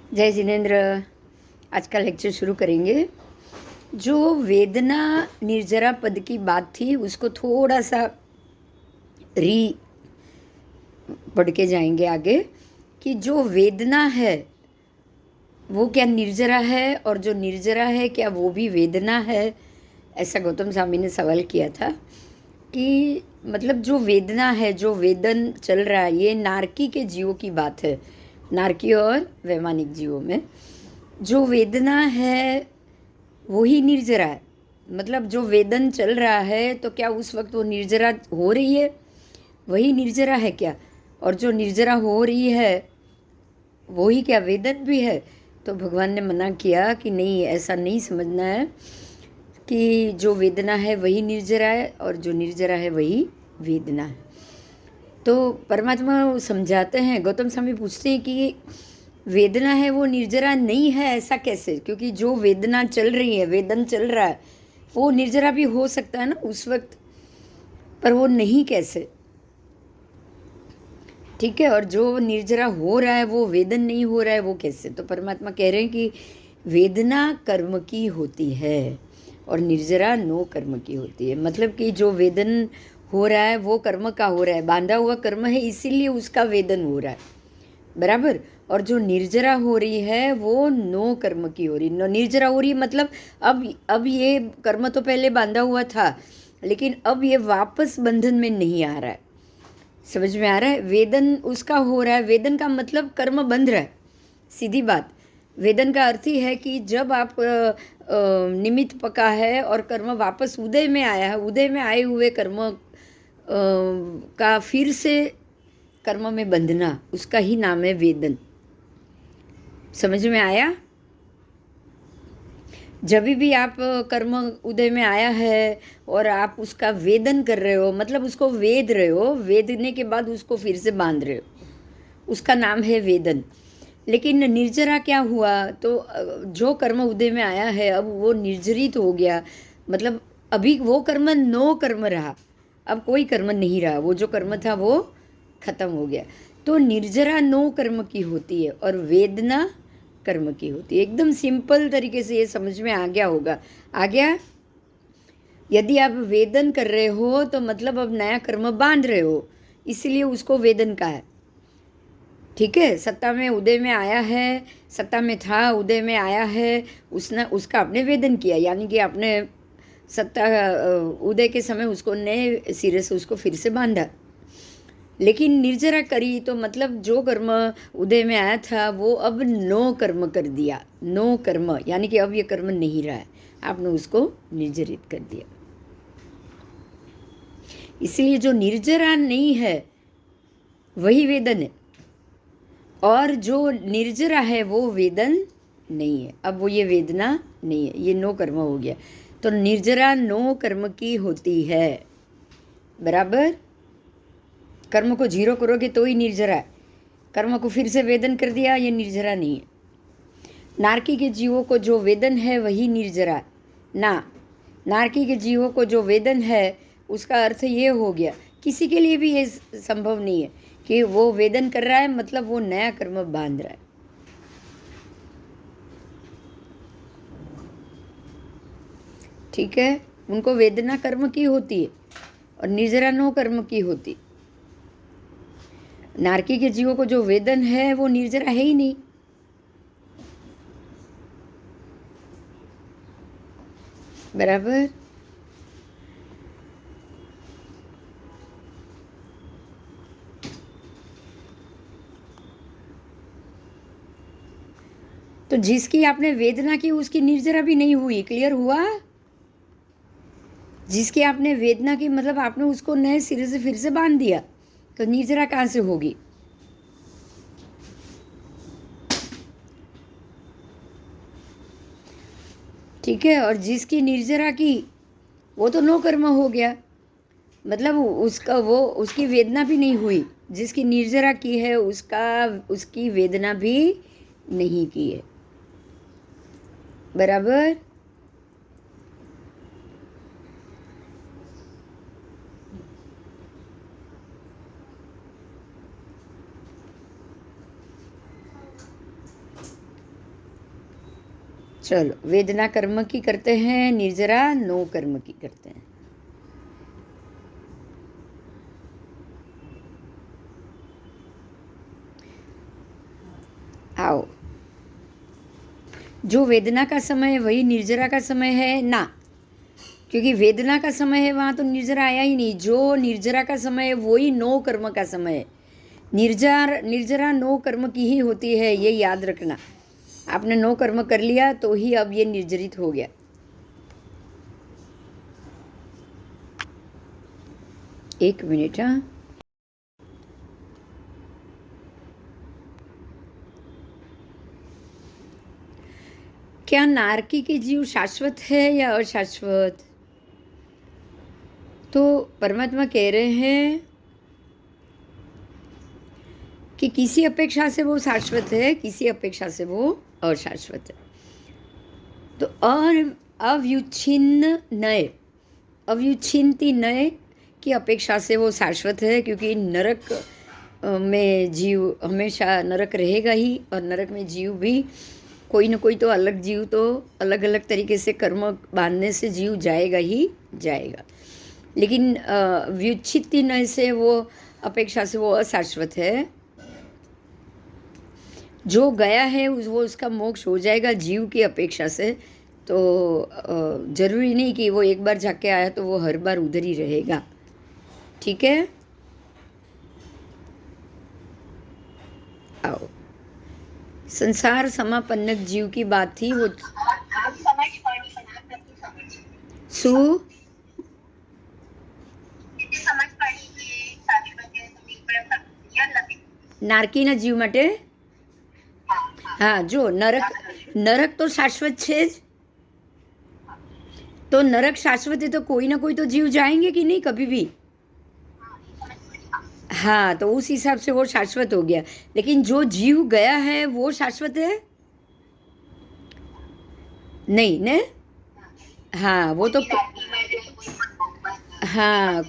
जय जिनेन्द्र। आज का लेक्चर शुरू करेंगे। जो वेदना निर्जरा पद की बात थी उसको थोड़ा सा री पढ़ के जाएंगे आगे कि जो वेदना है वो क्या निर्जरा है, और जो निर्जरा है क्या वो भी वेदना है। ऐसा गौतम स्वामी ने सवाल किया था कि मतलब जो वेदना है, जो वेदन चल रहा है, ये नारकी के जीवों की बात है। नारकी और वैमानिक जीवों में जो वेदना है वो ही निर्जरा है। मतलब जो वेदन चल रहा है तो क्या उस वक्त वो निर्जरा हो रही है, वही निर्जरा है क्या? और जो निर्जरा हो रही है वो ही क्या वेदन भी है? तो भगवान ने मना किया कि नहीं, ऐसा नहीं समझना है कि जो वेदना है वही निर्जरा है और जो निर्जरा है वही वेदना है। तो परमात्मा समझाते हैं, गौतम स्वामी पूछते हैं कि वेदना है वो निर्जरा नहीं है, ऐसा कैसे? क्योंकि जो वेदना चल रही है, वेदन चल रहा है, वो निर्जरा भी हो सकता है ना उस वक्त, पर वो नहीं कैसे? ठीक है। और जो निर्जरा हो रहा है वो वेदन नहीं हो रहा है, वो कैसे? तो परमात्मा कह रहे हैं कि वेदना कर्म की होती है और निर्जरा नो कर्म की होती है। मतलब कि जो वेदन हो रहा है वो कर्म का हो रहा है, बांधा हुआ कर्म है, इसीलिए उसका वेदन हो रहा है, बराबर। और जो निर्जरा हो रही है वो नो कर्म की हो रही, निर्जरा हो रही है। मतलब अब ये कर्म तो पहले बांधा हुआ था, लेकिन अब ये वापस बंधन में नहीं आ रहा है। समझ में आ रहा है? वेदन उसका हो रहा है, वेदन का मतलब कर्म बंध रहा है, सीधी बात। वेदन का अर्थ ही है कि जब आप निमित्त पका है और कर्म वापस उदय में आया है, उदय में आए हुए कर्म का फिर से कर्म में बंधना, उसका ही नाम है वेदन। समझ में आया? जब भी आप कर्म उदय में आया है और आप उसका वेदन कर रहे हो, मतलब उसको वेद रहे हो, वेदने के बाद उसको फिर से बांध रहे हो, उसका नाम है वेदन। लेकिन निर्जरा क्या हुआ? तो जो कर्म उदय में आया है अब वो निर्जरित हो गया। मतलब अभी वो कर्म नो कर्म रहा, अब कोई कर्म नहीं रहा, वो जो कर्म था वो खत्म हो गया। तो निर्जरा नो कर्म की होती है और वेदना कर्म की होती है। एकदम सिंपल तरीके से ये समझ में आ गया होगा। आ गया? यदि आप वेदन कर रहे हो तो मतलब अब नया कर्म बांध रहे हो, इसलिए उसको वेदन का है। ठीक है। सत्ता में उदय में आया है, सत्ता में था, उदय में आया है, उसने उसका आपने वेदन किया, यानी कि आपने सत्ता उदय के समय उसको नए सिरे से उसको फिर से बांधा। लेकिन निर्जरा करी तो मतलब जो कर्म उदय में आया था वो अब नो कर्म कर दिया। नो कर्म यानी कि अब ये कर्म नहीं रहा है, आपने उसको निर्जरित कर दिया। इसलिए जो निर्जरा नहीं है वही वेदन है, और जो निर्जरा है वो वेदन नहीं है। अब वो ये वेदना नहीं है, ये नो कर्म हो गया। तो निर्जरा नो कर्म की होती है, बराबर। कर्म को जीरो करोगे तो ही निर्जरा है, कर्म को फिर से वेदन कर दिया, ये निर्जरा नहीं है। नारकी के जीवों को जो वेदन है वही निर्जरा है ना। नारकी के जीवों को जो वेदन है उसका अर्थ ये हो गया, किसी के लिए भी ये संभव नहीं है कि वो वेदन कर रहा है मतलब वो नया कर्म बांध रहा है। ठीक है। उनको वेदना कर्म की होती है और निर्जरा नो कर्म की होती। नारकी के जीवों को जो वेदन है वो निर्जरा है ही नहीं। बराबर। तो जिसकी आपने वेदना की उसकी निर्जरा भी नहीं हुई। क्लियर हुआ? जिसकी आपने वेदना की मतलब आपने उसको नए सिरे से फिर से बांध दिया, तो निर्जरा कहाँ से होगी? ठीक है। और जिसकी निर्जरा की वो तो नो कर्म हो गया, मतलब उसका वो उसकी वेदना भी नहीं हुई। जिसकी निर्जरा की है उसका उसकी वेदना भी नहीं की है, बराबर। चलो, वेदना कर्म की करते हैं, निर्जरा नो कर्म की करते हैं। आओ, जो वेदना का समय है वही निर्जरा का समय है ना, क्योंकि वेदना का समय है वहाँ तो निर्जरा आया ही नहीं। जो निर्जरा का समय है वही नो कर्म का समय है। निर्जरा नो कर्म की ही होती है, ये याद रखना। आपने नो कर्म कर लिया तो ही अब ये निर्जरित हो गया। एक मिनट। हाँ, क्या नारकी के जीव शाश्वत है या अशाश्वत? तो परमात्मा कह रहे हैं कि किसी अपेक्षा से वो शाश्वत है, किसी अपेक्षा से वो अशाश्वत है। तो अव्युच्छिन्न नय, अव्युच्छिन्नति नय की अपेक्षा से वो शाश्वत है, क्योंकि नरक में जीव हमेशा नरक रहेगा ही, और नरक में जीव भी कोई ना कोई तो अलग जीव तो अलग अलग तरीके से कर्म बांधने से जीव जाएगा ही जाएगा। लेकिन व्युच्छित्ति नय से वो अपेक्षा से वो अशाश्वत है। जो गया है वो उसका मोक्ष हो जाएगा जीव की अपेक्षा से। तो जरूरी नहीं कि वो एक बार जाके आया तो वो हर बार उधर ही रहेगा। ठीक है, आओ। संसार समापन्नक जीव की बात थी वो। सु નારકીના જીવ માટે હા, જો નરક તો શાશ્વત છે જ। तो नरक शाश्वत है तो कोई ना कोई तो जीव जाएंगे कि नहीं कभी भी। हाँ, तो उस हिसाब से वो शाश्वत हो गया। लेकिन जो जीव गया है वो शाश्वत है नहीं ने। हाँ, वो तो हाँ,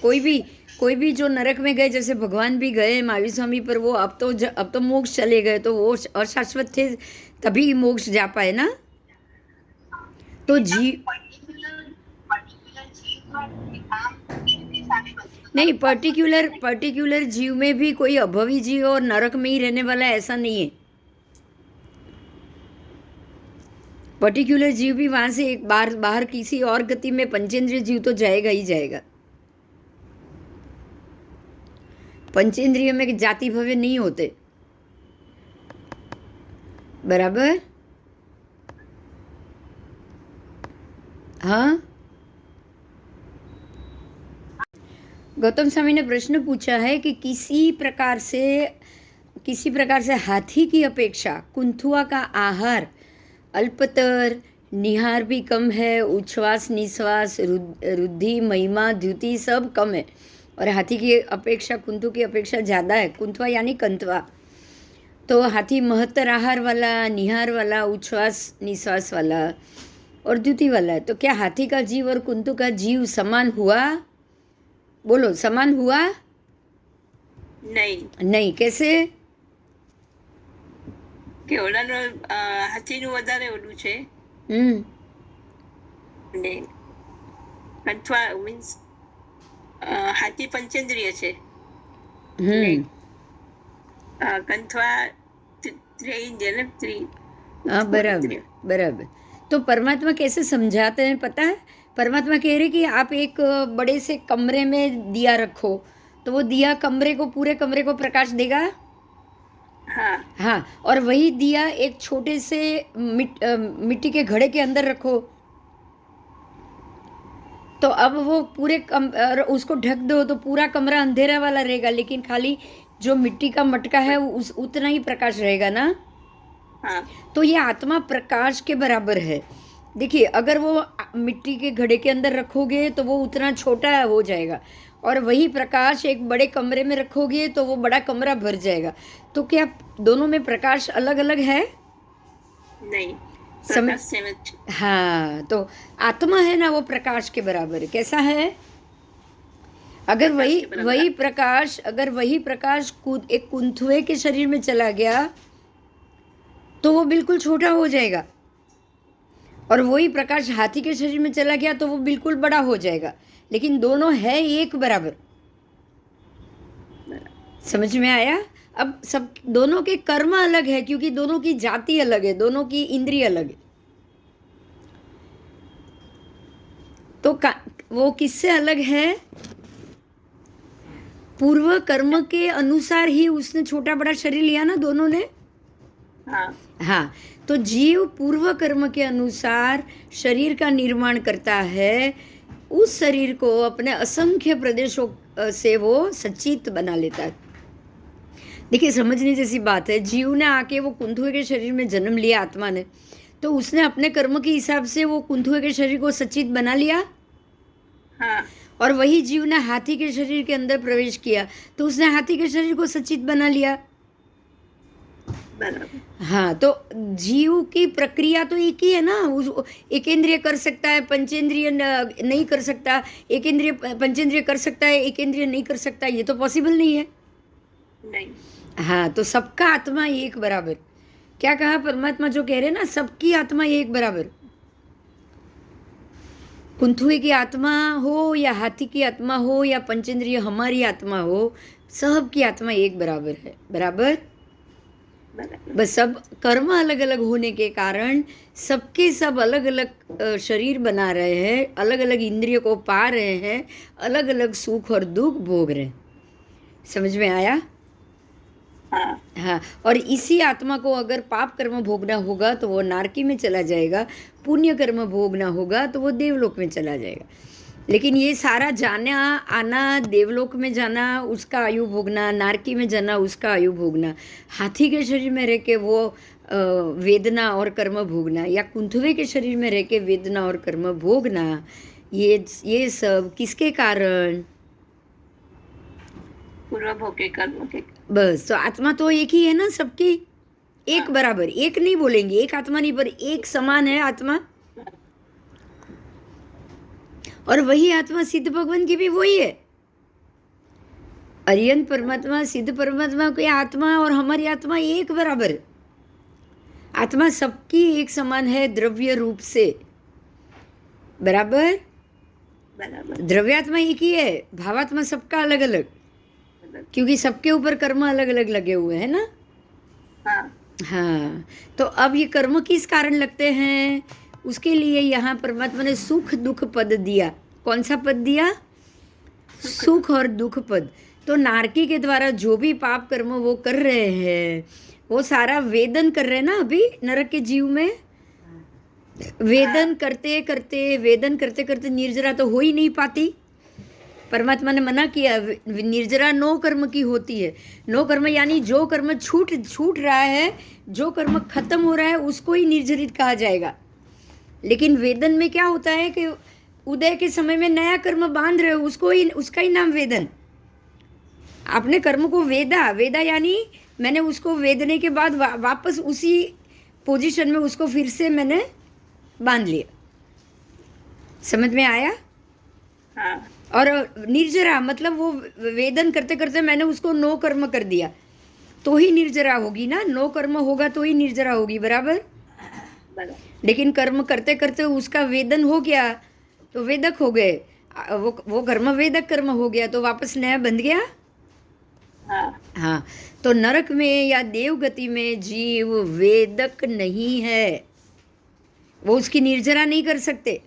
कोई भी जो नरक में गए, जैसे भगवान भी गए महावीर स्वामी, पर वो अब तो मोक्ष चले गए, तो वो अशाश्वत थे तभी मोक्ष जा पाए ना। तो जीव नहीं, पर्टिकुलर जीव में भी कोई अभवी जीव और नरक में ही रहने वाला ऐसा नहीं है। पर्टिकुलर जीव भी वहां से एक बाहर किसी और गति में पंचेंद्रिय जीव तो जाएगा ही जाएगा। पंचेंद्रिय में जाति भव्य नहीं होते, बराबर। हाँ, गौतम स्वामी ने प्रश्न पूछा है कि किसी प्रकार से हाथी की अपेक्षा कुंथुआ का आहार अल्पतर, निहार भी कम है, उच्छ्वास निश्वास रुद्धि महिमा द्युति सब कम है, और हाथी की अपेक्षा कुंथु की अपेक्षा ज़्यादा है। कुंथुआ यानी कंथवा। तो हाथी महत्तर आहार वाला, निहार वाला, उच्छ्वास निश्वास वाला और द्युति वाला है। तो क्या हाथी का जीव और कुंतु का जीव समान हुआ? बोलो, समान हुआ? नहीं, कैसे? કે ઓલાનો હાથીનું વધારે ઓલું છે ને કંઠવા મીન્સ હાથી પંચેન્દ્રિય છે, કંઠવા ત્રિઇન્દ્રિય ને हाँ, बराबर। तो परमात्मा कैसे समझाते हैं पता है? परमात्मा कह रहे कि आप एक बड़े से कमरे में दिया रखो, तो वो दिया पूरे कमरे को प्रकाश देगा। हाँ, और वही दिया एक छोटे से मिट्टी के घड़े के अंदर रखो, तो अब वो उसको ढक दो तो पूरा कमरा अंधेरा वाला रहेगा, लेकिन खाली जो मिट्टी का मटका है उतना ही प्रकाश रहेगा ना। तो ये आत्मा प्रकाश के बराबर है। देखिए, अगर वो मिट्टी के घड़े के अंदर रखोगे तो वो उतना छोटा हो जाएगा, और वही प्रकाश एक बड़े कमरे में रखोगे तो वो बड़ा कमरा भर जाएगा। तो क्या दोनों में प्रकाश अलग अलग है? नहीं, हाँ, तो आत्मा है ना, वो प्रकाश के बराबर। कैसा है? अगर वही प्रकाश एक कुंथुए के शरीर में चला गया तो वो बिल्कुल छोटा हो जाएगा, और वही प्रकाश हाथी के शरीर में चला गया तो वो बिल्कुल बड़ा हो जाएगा, लेकिन दोनों है एक बराबर। समझ में आया? अब सब दोनों के कर्म अलग है, क्योंकि दोनों की जाति अलग है, दोनों की इंद्रिय अलग है। तो वो किससे अलग है? पूर्व कर्म के अनुसार ही उसने छोटा बड़ा शरीर लिया ना, दोनों ने। हाँ हाँ, तो जीव पूर्व कर्म के अनुसार शरीर का निर्माण करता है, उस शरीर को अपने असंख्य प्रदेशों से वो सचित बना लेता है। देखिए, समझने जैसी बात है। जीव ने आके वो कुंथुए के शरीर में जन्म लिया, आत्मा ने, तो उसने अपने कर्म के हिसाब से वो कुंथुए के शरीर को सचित बना लिया। हाँ और वही जीव ने हाथी के शरीर के अंदर प्रवेश किया, तो उसने हाथी के शरीर को सचित बना लिया। बराबर। हाँ, तो जीव की प्रक्रिया तो एक ही है ना। एक इंद्रिय कर सकता है, पंचेंद्रिय नहीं कर सकता। एक इंद्रिय पंचेंद्रिय कर सकता है, एक इंद्रिय नहीं कर सकता। ये तो पॉसिबल नहीं है। नहीं। हाँ, तो सबका आत्मा एक बराबर। क्या कहा परमात्मा जो कह रहे हैं ना, सबकी आत्मा एक बराबर। कुंथुए की आत्मा हो या हाथी की आत्मा हो या पंचेंद्रिय हमारी आत्मा हो, सबकी आत्मा एक बराबर है। बराबर। बस सब कर्म अलग अलग होने के कारण सबके सब अलग अलग शरीर बना रहे हैं, अलग अलग इंद्रियों को पा रहे हैं, अलग अलग सुख और दुख भोग रहे हैं। समझ में आया? हाँ हाँ, और इसी आत्मा को अगर पाप कर्म भोगना होगा तो वो नारकी में चला जाएगा, पुण्य कर्म भोगना होगा तो वो देवलोक में चला जाएगा। लेकिन ये सारा जाना आना, देवलोक में जाना उसका आयु भोगना, नारकी में जाना उसका आयु भोगना, हाथी के शरीर में रह के वो वेदना और कर्म भोगना, या कुंथुए के शरीर में रह के वेदना और कर्म भोगना, ये सब किसके कारण? पूर्व भोग के कर्म के। बस, तो आत्मा तो एक ही है ना, सबकी एक बराबर। एक नहीं बोलेंगे, एक आत्मा नहीं, पर एक समान है आत्मा। और वही आत्मा सिद्ध भगवान की भी वही है। अरियंत परमात्मा, सिद्ध परमात्मा की आत्मा और हमारी आत्मा एक बराबर। आत्मा सबकी एक समान है द्रव्य रूप से। बराबर। बराबर। द्रव्यात्मा एक ही है, भावात्मा सबका अलग अलग, क्योंकि सबके ऊपर कर्म अलग अलग लगे हुए हैं ना। हाँ हाँ, तो अब ये कर्म किस कारण लगते हैं, उसके लिए यहाँ परमात्मा ने सुख दुख पद दिया। कौन सा पद दिया? सुख और दुख पद। तो नारकी के द्वारा जो भी पाप कर्म वो कर रहे हैं, वो सारा वेदन कर रहे हैं ना। अभी नरक के जीव में वेदन करते करते निर्जरा तो हो ही नहीं पाती। परमात्मा ने मना किया, निर्जरा नो कर्म की होती है। नो कर्म यानी जो कर्म छूट रहा है, जो कर्म खत्म हो रहा है, उसको ही निर्जरित कहा जाएगा। लेकिन वेदन में क्या होता है कि उदय के समय में नया कर्म बांध रहे हो, उसका ही नाम वेदन। आपने कर्म को वेदा यानी मैंने उसको वेदने के बाद वापस उसी पोजीशन में उसको फिर से मैंने बांध लिया। समझ में आया? हाँ। और निर्जरा मतलब वो वेदन करते करते मैंने उसको नो कर्म कर दिया, तो ही निर्जरा होगी ना। नो कर्म होगा तो ही निर्जरा होगी। बराबर। लेकिन कर्म करते करते उसका वेदन हो गया तो वेदक हो गए, वो कर्म वेदक कर्म हो गया, तो वापस नया बंध गया। हाँ, तो नरक में या देवगति में जीव वेदक नहीं है, वो उसकी निर्जरा नहीं कर सकते।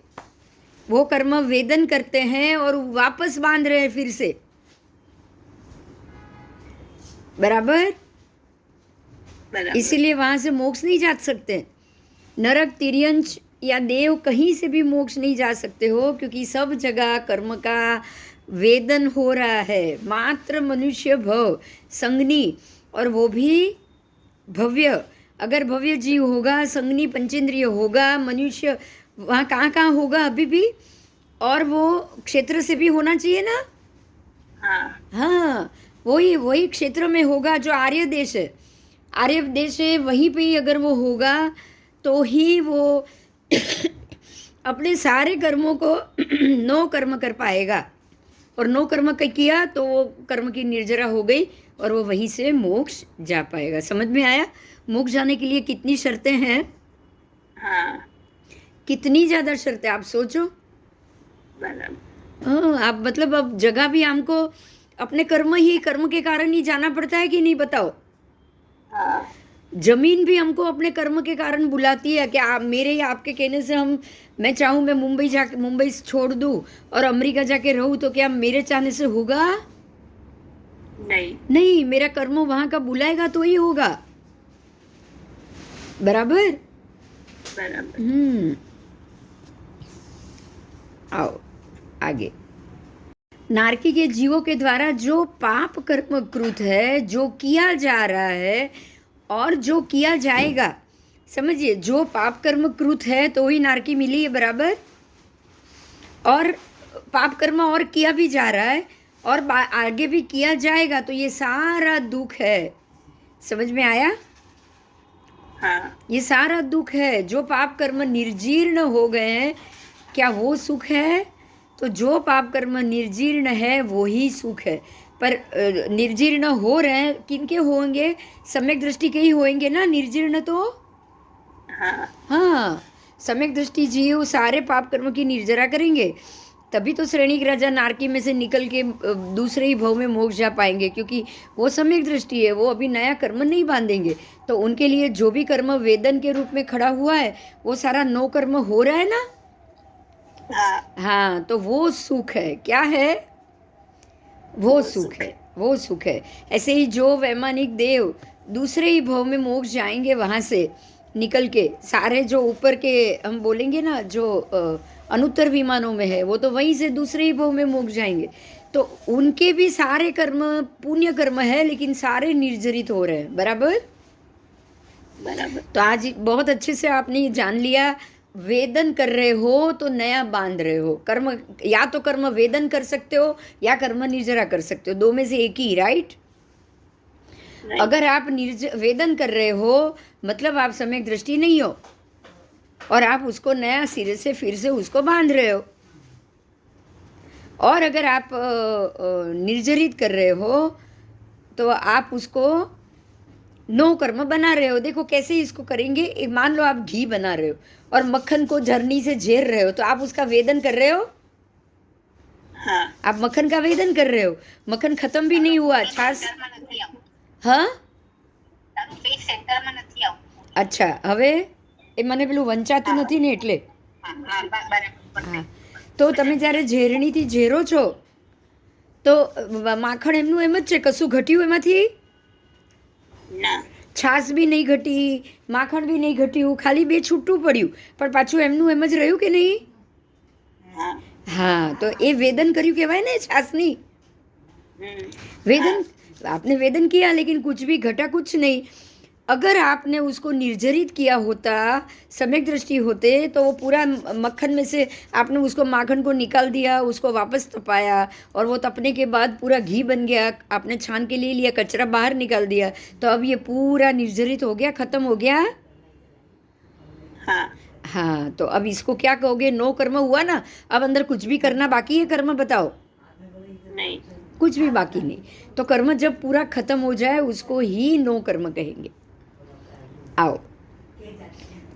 वो कर्म वेदन करते हैं और वापस बांध रहे हैं फिर से। बराबर। इसीलिए वहां से मोक्ष नहीं जा सकते। नरक, तिर्यंच या देव कहीं से भी मोक्ष नहीं जा सकते हो, क्योंकि सब जगह कर्म का वेदन हो रहा है। मात्र मनुष्य भव संगनी, और वो भी भव्य। अगर भव्य जीव होगा, संगनी पंचेंद्रिय होगा, मनुष्य वहाँ कहाँ होगा अभी भी, और वो क्षेत्र से भी होना चाहिए ना। हाँ, वही क्षेत्र में होगा जो आर्य देश है। आर्य देश है, वहीं पे ही अगर वो होगा तो ही वो अपने सारे कर्मों को नो कर्म कर पाएगा। और नो कर्म किया तो वो कर्म की निर्जरा हो गई और वो वहीं से मोक्ष जा पाएगा। समझ में आया? मोक्ष जाने के लिए कितनी शर्तें हैं? हाँ। कितनी ज़्यादा शर्तें, आप सोचो। बराबर। हाँ, आप मतलब अब जगह भी हमको अपने कर्म के कारण ही जाना पड़ता है कि नहीं, बताओ। हाँ जमीन भी हमको अपने कर्म के कारण बुलाती है कि आप मेरे या आपके कहने से हम, मैं चाहूँ मैं मुंबई छोड़ दूँ और अमेरिका जाके रहूँ, तो क्या मेरे चाहने से होगा? नहीं। नहीं, मेरा कर्म वहां का बुलाएगा तो ही होगा। बराबर। बराबर। आओ आगे। नारकी के जीवों के द्वारा जो पाप कर्म कृत है, जो किया जा रहा है और जो किया जाएगा, समझिए, जो पाप कर्म कृत है तो ही नारकी मिली है, बराबर। और पाप कर्म और किया भी जा रहा है और आगे भी किया जाएगा, तो ये सारा दुख है। समझ में आया? हाँ। ये सारा दुख है। जो पाप कर्म निर्जीर्ण हो गए हैं, क्या वो सुख है? तो जो पाप कर्म निर्जीर्ण है वो ही सुख है। पर निर्जीर्ण हो रहे हैं, किनके होंगे? सम्यक दृष्टि के ही होंगे ना निर्जीर्ण तो। हाँ हाँ, सम्यक दृष्टि जीव सारे पाप कर्म की निर्जरा करेंगे, तभी तो श्रेणिक राजा नारकी में से निकल के दूसरे ही भव में मोक्ष जा पाएंगे, क्योंकि वो सम्यक दृष्टि है, वो अभी नया कर्म नहीं बांधेंगे। तो उनके लिए जो भी कर्म वेदन के रूप में खड़ा हुआ है, वो सारा नो कर्म हो रहा है ना। हाँ। हाँ, तो वो सुख है। क्या है? वो सुख है, वो सुख है। ऐसे ही जो वैमानिक देव दूसरे ही भव में मोक्ष जाएंगे, वहाँ से निकल के सारे जो ऊपर के हम बोलेंगे ना, जो अनुत्तर विमानों में है, वो तो वहीं से दूसरे ही भव में मोक्ष जाएंगे। तो उनके भी सारे कर्म पुण्य कर्म है, लेकिन सारे निर्जरित हो रहे हैं, बराबर। बराबर। तो आज बहुत अच्छे से आपने ये जान लिया, वेदन कर रहे हो तो नया बांध रहे हो कर्म। या तो कर्म वेदन कर सकते हो या कर्म निर्जरा कर सकते हो, दो में से एक ही, राइट। अगर आप वेदन कर रहे हो, मतलब आप सम्यक दृष्टि नहीं हो और आप उसको नया सिरे से फिर से उसको बांध रहे हो। और अगर आप निर्जरित कर रहे हो तो आप उसको नो कर्म बना रहे हो। देखो कैसे इसको करेंगे। मान लो आप घी बना रहे हो और मक्खन को झरनी से झेर रहे हो, तो आप उसका वेदन कर रहे हो। हाँ। आप मक्खन का वेदन कर रहे हो, मक्खन खत्म भी नहीं हुआ, छाछ। हाँ, અચ્છા, હવે એ મને પેલું વંચાતું નથી ને એટલે. હા, તો તમે જ્યારે ઝેરણીથી ઝેરો છો તો માખણ એમનું એમ જ છે, કશું ઘટ્યું એમાંથી? છાશ બી નહીં ઘટી, માખણ બી નહીં ઘટ્યું, ખાલી બે છૂટું પડ્યું, પણ પાછું એમનું એમ જ રહ્યું કે નહીં? हाँ, तो ये वेदन કર્યું કહેવાય ને છાસની. वेदन, आपने वेदन किया लेकिन कुछ भी घटा कुछ नहीं। अगर आपने उसको निर्जरित किया होता, सम्यक दृष्टि होते, तो वो पूरा मक्खन में से आपने उसको माखन को निकाल दिया, उसको वापस तपाया और वो तपने के बाद पूरा घी बन गया, आपने छान के लिए लिया, कचरा बाहर निकाल दिया, तो अब ये पूरा निर्जरित हो गया, खत्म हो गया। हाँ। हाँ, तो अब इसको क्या कहोगे? नो कर्म हुआ ना। अब अंदर कुछ भी करना बाकी है कर्म? बताओ। नहीं, कुछ भी बाकी नहीं। तो कर्म जब पूरा खत्म हो जाए उसको ही नो कर्म कहेंगे। आओ,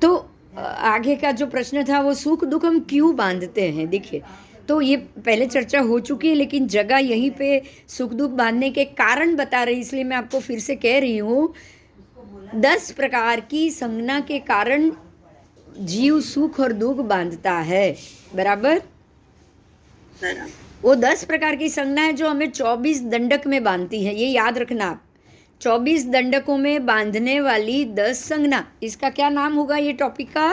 तो आगे का जो प्रश्न था वो सुख दुख हम क्यों बांधते हैं। देखिए, तो ये पहले चर्चा हो चुकी है, लेकिन जगह यहीं पे सुख दुख बांधने के कारण बता रही, इसलिए मैं आपको फिर से कह रही हूँ। 10 प्रकार की संज्ञा के कारण जीव सुख और दुख बांधता है, बराबर। वो 10 प्रकार की संज्ञा है जो हमें 24 दंडक में बांधती है, ये याद रखना आप। 24 दंडकों में बांधने वाली 10 संज्ञा, इसका क्या नाम होगा ये टॉपिक का?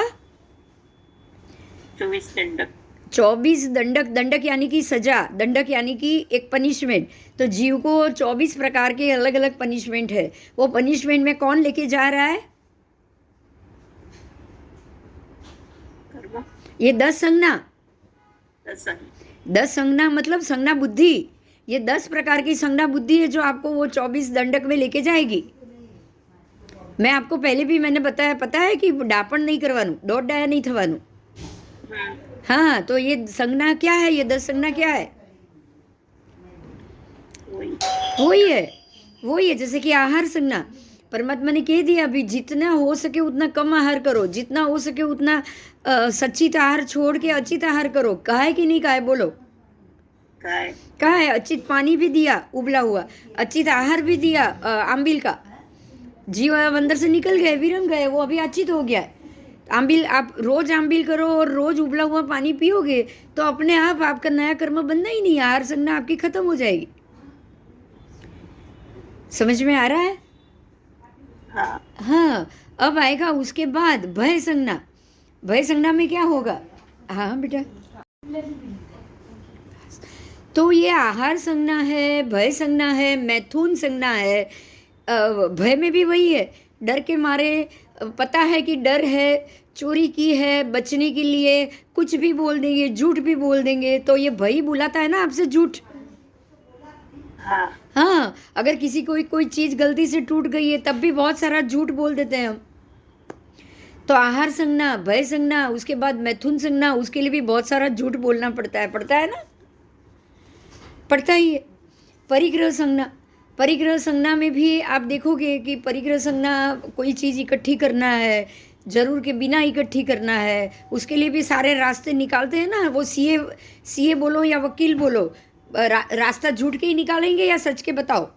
24 दंडक। 24 दंडक, दंडक यानी कि सजा, दंडक यानी कि एक पनिशमेंट। तो जीव को 24 प्रकार के अलग अलग पनिशमेंट है। वो पनिशमेंट में कौन लेके जा रहा है? ये 10 संज्ञा। 10 संज्ञा मतलब संज्ञा बुद्धि। ये 10 प्रकार की संज्ञा बुद्धि है जो आपको वो 24 दंडक में लेके जाएगी। मैं आपको पहले भी मैंने बताया, पता है कि डापण नहीं करवानु, डोट डाया नहीं थवानु। हाँ, तो ये संज्ञा क्या है? ये 10 संज्ञा क्या है? वही है, वही है। जैसे कि आहार संज्ञा, परमात्मा ने कह दिया अभी जितना हो सके उतना कम आहार करो, जितना हो सके उतना सच्चित आहार छोड़ के अचित आहार करो। कहा है कि नहीं कहा है बोलो? काय कहा है। अचित पानी भी दिया उबला हुआ, अचित आहार भी दिया आंबिल का। जीव अब अंदर से निकल गए, विरम गए, वो अभी अचित हो गया है। आंबिल आप रोज आंबिल करो और रोज उबला हुआ पानी पियोगे तो अपने आप आपका नया कर्म बनना ही नहीं, आहार संज्ञा आपकी खत्म हो जाएगी। समझ में आ रहा है? हाँ हाँ। अब आएगा उसके बाद भय संज्ञा। भय संज्ञा में क्या होगा? हाँ बेटा, तो ये आहार संज्ञा है, भय संज्ञा है, मैथुन संज्ञा है। भय में भी वही है, डर के मारे, पता है कि डर है, चोरी की है, बचने के लिए कुछ भी बोल देंगे, झूठ भी बोल देंगे, तो ये भय बुलाता है ना आपसे झूठ। हाँ हाँ, अगर किसी कोई चीज़ गलती से टूट गई है तब भी बहुत सारा झूठ बोल देते हैं हम। तो आहार संज्ञा, भय संज्ञा, उसके बाद मैथुन संज्ञा, उसके लिए भी बहुत सारा झूठ बोलना पड़ता है ना, पड़ता ही है। परिग्रह संज्ञा, परिग्रह संज्ञा में भी आप देखोगे कि परिग्रह संज्ञा कोई चीज़ इकट्ठी करना है, जरूर के बिना इकट्ठी करना है, उसके लिए भी सारे रास्ते निकालते हैं ना। वो सीए बोलो या वकील बोलो, रास्ता झूठ के ही निकालेंगे या सच के? बताओ।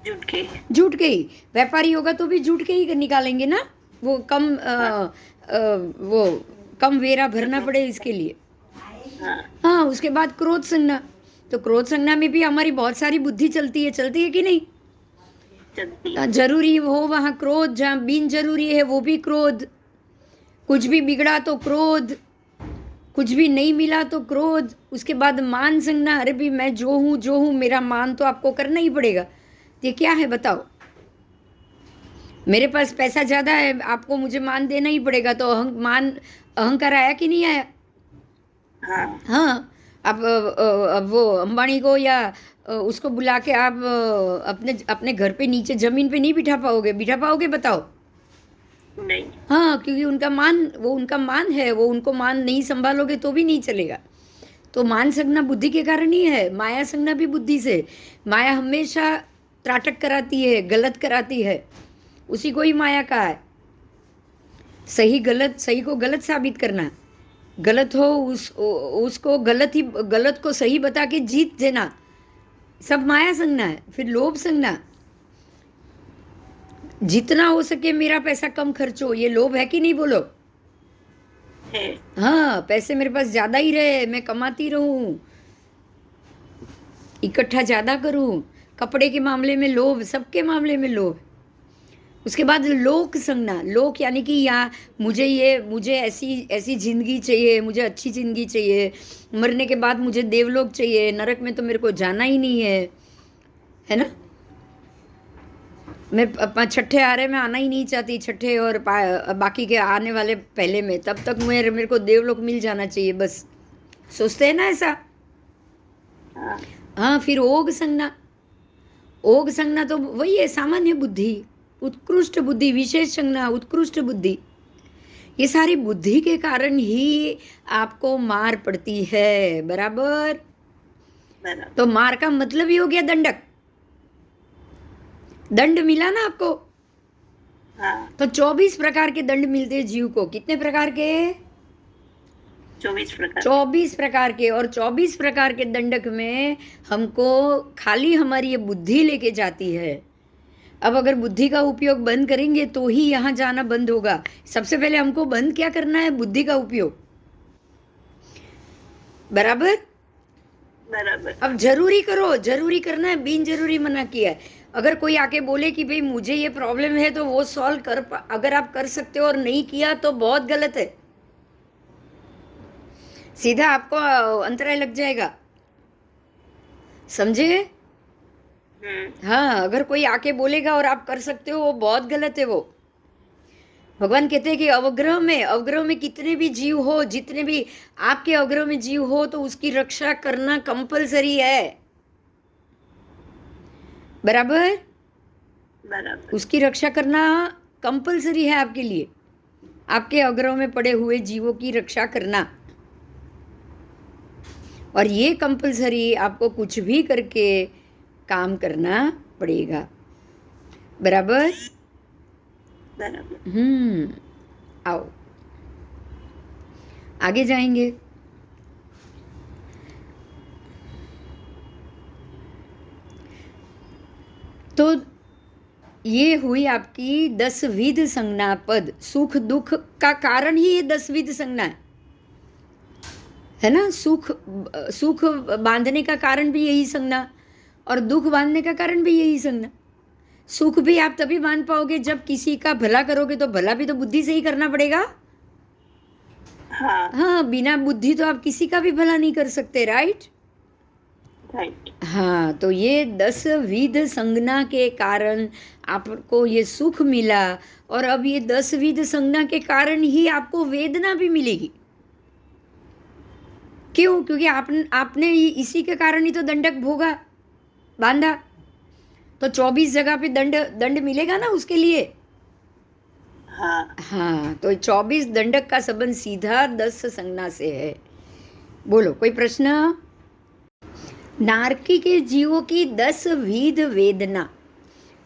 झूठ के झूठ के ही। व्यापारी होगा तो भी झूठ के ही निकालेंगे ना, वो कम वेरा भरना पड़े इसके लिए। हाँ हाँ, उसके बाद क्रोध संज्ञा। तो क्रोध संज्ञा में भी हमारी बहुत सारी बुद्धि चलती है कि नहीं? चलती जरूरी हो वहाँ क्रोध, जहाँ बिन जरूरी है वो भी क्रोध। कुछ भी बिगड़ा तो क्रोध, कुछ भी नहीं मिला तो क्रोध। उसके बाद मान संज्ञा, अरे भी मैं जो हूँ मेरा मान तो आपको करना ही पड़ेगा। ये क्या है बताओ? मेरे पास पैसा ज़्यादा है, आपको मुझे मान देना ही पड़ेगा, तो अहंकार आया कि नहीं आया? हाँ हाँ। अब वो अंबानी को या उसको बुला के आप अपने घर पे नीचे जमीन पे नहीं बिठा पाओगे? बताओ। नहीं हाँ, क्योंकि उनका मान है, वो उनको मान नहीं संभालोगे तो भी नहीं चलेगा। तो मान संज्ञा बुद्धि के कारण ही है, माया संज्ञा भी बुद्धि से। माया हमेशा त्राटक कराती है, गलत कराती है, उसी को ही माया का है। सही को गलत साबित करना, गलत हो उसको गलत को सही बता के जीत देना, सब माया संज्ञा है। फिर लोभ संज्ञा, जितना हो सके मेरा पैसा कम खर्चो, ये लोभ है कि नहीं बोलो? है हाँ, पैसे मेरे पास ज़्यादा ही रहे, मैं कमाती रहूं, इकट्ठा ज़्यादा करूं। कपड़े के मामले में लोभ, सबके मामले में लोभ। उसके बाद लोक संज्ञा, लोक यानी कि मुझे ऐसी जिंदगी चाहिए, मुझे अच्छी जिंदगी चाहिए, मरने के बाद मुझे देवलोक चाहिए, नरक में तो मेरे को जाना ही नहीं है ना। मैं छठे आरे में आना ही नहीं चाहती, छठे और बाकी के आने वाले पहले में, तब तक मेरे को देवलोक मिल जाना चाहिए, बस सोचते हैं ना ऐसा। हाँ हाँ, फिर ओग संज्ञा। ओग संज्ञा तो वही है, सामान्य बुद्धि, उत्कृष्ट बुद्धि, विशेष संज्ञा, उत्कृष्ट बुद्धि। ये सारी बुद्धि के कारण ही आपको मार पड़ती है, बराबर? बराबर तो मार का मतलब ही हो गया दंडक, दंड मिला ना आपको। हाँ तो 24 प्रकार के दंड मिलते हैं जीव को। कितने प्रकार के? 24 प्रकार 24 प्रकार के। और 24 प्रकार के दंडक में हमको खाली हमारी ये बुद्धि लेके जाती है। अब अगर बुद्धि का उपयोग बंद करेंगे तो ही यहाँ जाना बंद होगा। सबसे पहले हमको बंद क्या करना है? बुद्धि का उपयोग, बराबर? बराबर अब जरूरी करो, जरूरी करना है, बिन जरूरी मना किया है। अगर कोई आके बोले कि भाई मुझे ये प्रॉब्लम है तो वो सॉल्व अगर आप कर सकते हो और नहीं किया तो बहुत गलत है, सीधा आपको अंतराय लग जाएगा, समझे? हाँ, अगर कोई आके बोलेगा और आप कर सकते हो वो बहुत गलत है। वो भगवान कहते हैं कि अवग्रह में कितने भी जीव हो, जितने भी आपके अवग्रह में जीव हो, तो उसकी रक्षा करना कंपलसरी है, बराबर? बराबर उसकी रक्षा करना कंपलसरी है आपके लिए, आपके अवग्रह में पड़े हुए जीवों की रक्षा करना। और ये कंपलसरी आपको कुछ भी करके काम करना पड़ेगा। बराबर. બરાબર. आओ आगे जाएंगे. तो ये हुई आपकी 10 विध संज्ञा पद. सुख दुख का कारण ही ये 10 विध संज्ञा है ना. सुख बांधने का कारण भी यही संज्ञा और दुख बांधने का कारण भी यही संज्ञा. सुख भी आप तभी बांध पाओगे जब किसी का भला करोगे, तो भला भी तो बुद्धि से ही करना पड़ेगा. હા. हाँ, बिना बुद्धि तो आप किसी का भी भला नहीं कर सकते. राइट. રાઈટ. हाँ, तो ये 10 विध संज्ञा के कारण आपको ये सुख मिला और अब ये 10 विध संज्ञा के कारण ही आपको वेदना भी मिलेगी. क्यों? क्योंकि आपने इसी के कारण ही तो दंडक भोगा, बांधा. तो 24 जगह पे दंड मिलेगा ना उसके लिए. હા. हाँ, तो 24 दंडक का संबंध सीधा 10 संज्ञा से है. बोलो कोई प्रश्न. नारकी के जीवों की 10 विध वेदना,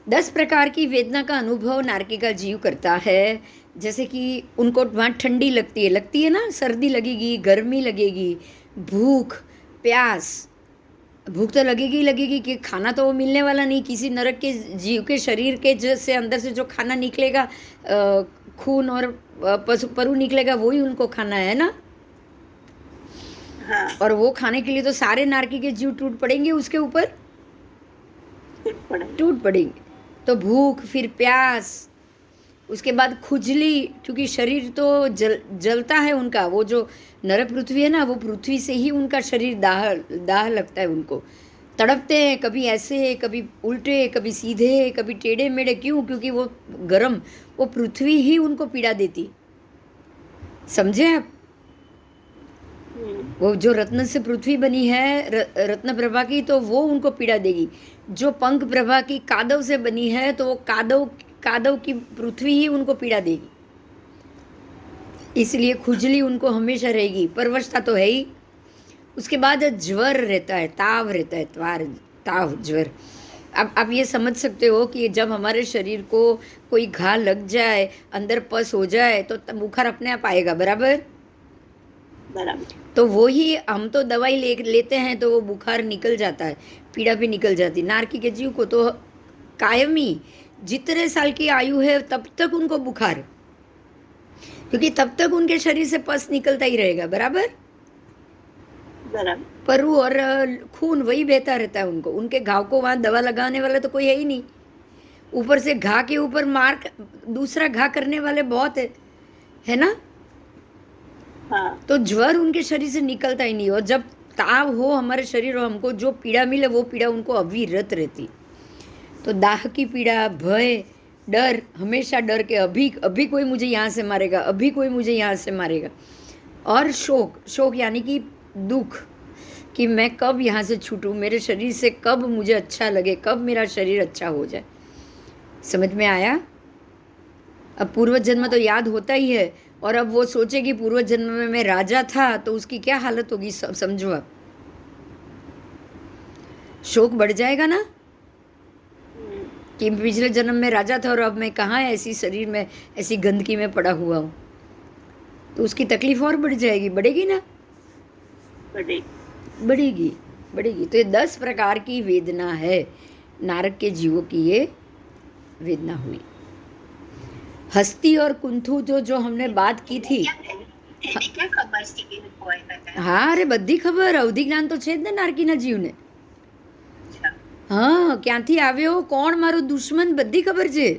10 प्रकार की वेदना का अनुभव नारकी का जीव करता है. जैसे कि उनको वहाँ ठंडी लगती है ना, सर्दी लगेगी, गर्मी लगेगी, भूख प्यास. भूख तो लगेगी कि खाना तो वो मिलने वाला नहीं. किसी नरक के जीव के शरीर के जैसे अंदर से जो खाना निकलेगा, खून और परु निकलेगा, वही उनको खाना है ना. હા. और वो खाने के लिए तो सारे नारकी के जीव टूट पड़ेंगे उसके ऊपर. टूट पड़ेंगे. तो भूख, फिर प्यास, उसके बाद खुजली, क्योंकि शरीर तो जलता है उनका. वो जो नरक पृथ्वी है ना, वो पृथ्वी से ही उनका शरीर दाह लगता है. उनको तड़पते हैं, कभी ऐसे, कभी उल्टे, कभी सीधे, कभी टेढ़े मेढ़े. क्यों? क्योंकि वो गर्म, वो पृथ्वी ही उनको पीड़ा देती. समझे आप. वो जो रत्न से पृथ्वी बनी है, रत्न प्रभा की, तो वो उनको पीड़ा देगी. जो पंख प्रभा की कादव से बनी है, तो वो कादव की पृथ्वी ही उनको पीड़ा देगी. इसलिए खुजली उनको हमेशा रहेगी. परवशता तो है ही. उसके बाद ज्वर रहता है, ताव रहता है, ताव ज्वर. अब आप ये समझ सकते हो कि जब हमारे शरीर को कोई घा लग जाए, अंदर पस हो जाए, तो बुखार अपने आप आएगा. बराबर. तो वो ही हम तो दवाई लेते हैं तो वो बुखार निकल जाता है, पीड़ा भी निकल जाती. नारकी के जीव को तो कायमी, जितने साल की आयु है तब तक उनको बुखार, क्योंकि तब तक उनके शरीर से पस निकलता ही रहेगा. बराबर. परु और खून वही बहता रहता है उनको. उनके घाव को वहाँ दवा लगाने वाला तो कोई है ही नहीं. ऊपर से घा के ऊपर मार दूसरा घा करने वाले बहुत है ना. हाँ. तो ज्वर उनके शरीर से निकलता ही नहीं. और जब ताव हो हमारे शरीर और हमको जो पीड़ा मिले, वो पीड़ा उनको अविरत रहती. तो दाह की पीड़ा, भय, डर, हमेशा डर के अभी कोई मुझे यहाँ से मारेगा, अभी कोई मुझे यहाँ से मारेगा. और शोक यानी कि दुख, कि मैं कब यहाँ से छूटूं, मेरे शरीर से कब मुझे अच्छा लगे, कब मेरा शरीर अच्छा हो जाए. समझ में आया. अब पूर्व जन्म तो याद होता ही है, और अब वो सोचे कि पूर्व जन्म में मैं राजा था, तो उसकी क्या हालत होगी. समझो आप. शोक बढ़ जाएगा ना कि पिछले जन्म में राजा था और अब मैं कहाँ ऐसी शरीर में, ऐसी गंदगी में पड़ा हुआ हूँ. तो उसकी तकलीफ और बढ़ जाएगी. बढ़ेगी ना. बढ़ेगी. तो ये 10 प्रकार की वेदना है. नारक के जीवों की ये वेदना हुई. हस्ती और कुंथु जो हमने बात की थी. हाँ, અરે બધી ખબર. અવધિ જ્ઞાન તો છે જ ને નારકીના જીવને. હા, ક્યાંથી આવ્યો, કોણ મારો દુશ્મન, બધી ખબર છે.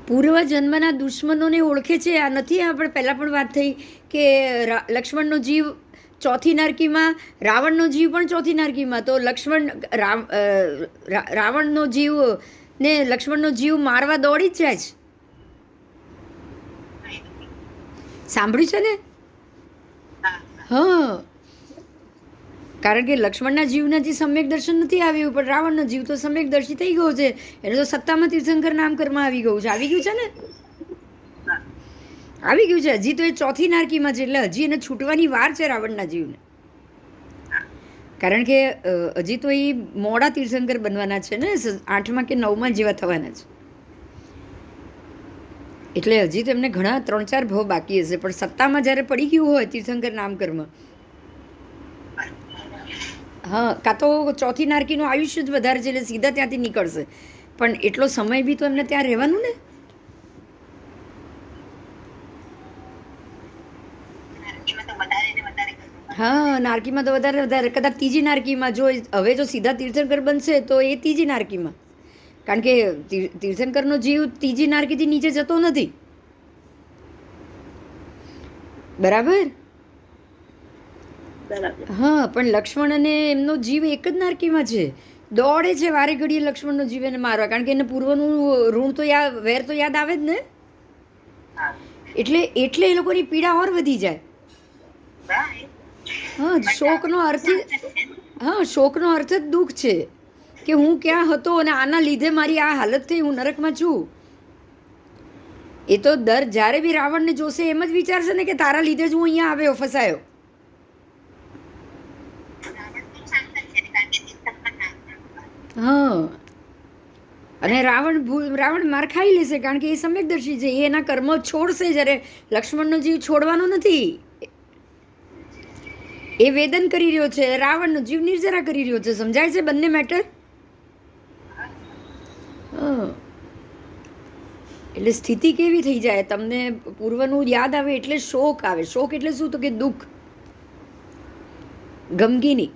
પૂર્વ જન્મના દુશ્મનોને ઓળખે છે. આ નથી આપણે પહેલાં પણ વાત થઈ કે લક્ષ્મણનો જીવ ચોથી નારકીમાં, રાવણનો જીવ પણ ચોથી નારકીમાં. તો રાવણનો જીવ ને લક્ષ્મણનો જીવ મારવા દોડી જ જાય છે. સાંભળ્યું છે ને. હા, કારણ કે લક્ષ્મણના જીવને હજી સમ્યક દર્શન નથી આવ્યું, પણ રાવણનો જીવ તો સમ્યક દર્શી થઈ ગયો છે. એને તો સત્તામાં તીર્થંકર નામકરમાં આવી ગયું છે. આવી ગયું છે ને. આવી ગયું છે. હજી તો એ ચોથી નારકીમાં છે, એટલે હજી એને છૂટવાની વાર છે રાવણના જીવને. કારણ કે હજી તો એ મોડા તીર્થંકર બનવાના છે ને, 8મા કે 9મા જેવા થવાના છે. એટલે હજી તો એમને ઘણા 3-4 ભાવ બાકી હશે, પણ સત્તામાં જ્યારે પડી ગયું હોય તીર્થંકર નામકર્મ, હા, કાં તો ચોથી નારકીનું આયુષ્ય જ વધારે છે એટલે સીધા ત્યાંથી નીકળશે, પણ એટલો સમય બી તો એમને ત્યાં રહેવાનું ને. હા, નારકીમાં તો વધારે વધારે, કદાચ ત્રીજી નારકીમાં જો હવે જો સીધા તીર્થંકર બનશે તો એ ત્રીજી નારકીમાં, કારણ કે તીર્થંકરનો જીવ ત્રીજી નારકીથી નીચે જતો નથી, બરાબર. હા, પણ લક્ષ્મણ અને એમનો જીવ એક જ નારકીમાં છે, દોડે છે વારે ઘડીએ લક્ષ્મણનો જીવ એને મારવા, કારણ કે એને પૂર્વનું ઋણ તો વેર તો યાદ આવે જ ને, એટલે એ લોકોની પીડા ઓર વધી જાય. હા, શોકનો અર્થ જ દુઃખ છે કે હું ક્યાં હતો અને આના લીધે મારી આ હાલત થઈ, હું નરકમાં છું. એ તો જ્યારે બી રાવણને જોશે એમ જ વિચારશે ને કે તારા લીધે જ હું અહીંયા આવ્યો, ફસાયો. હા, અને રાવણ માર ખાઈ લેશે કારણ કે એ સમ્યકદર્શી છે, એ એના કર્મ છોડશે, જ્યારે લક્ષ્મણનો જીવ છોડવાનો નથી. એ વેદન કરી રહ્યો છે, રાવણનો જીવ નિર્જરા કરી રહ્યો છે. સમજાય છે બંને મેટર? એટલે સ્થિતિ કેવી થઈ જાય, તમને પૂર્વનું યાદ આવે એટલે શોક આવે. શોક એટલે શું? તો કે દુઃખ, ગમગીની.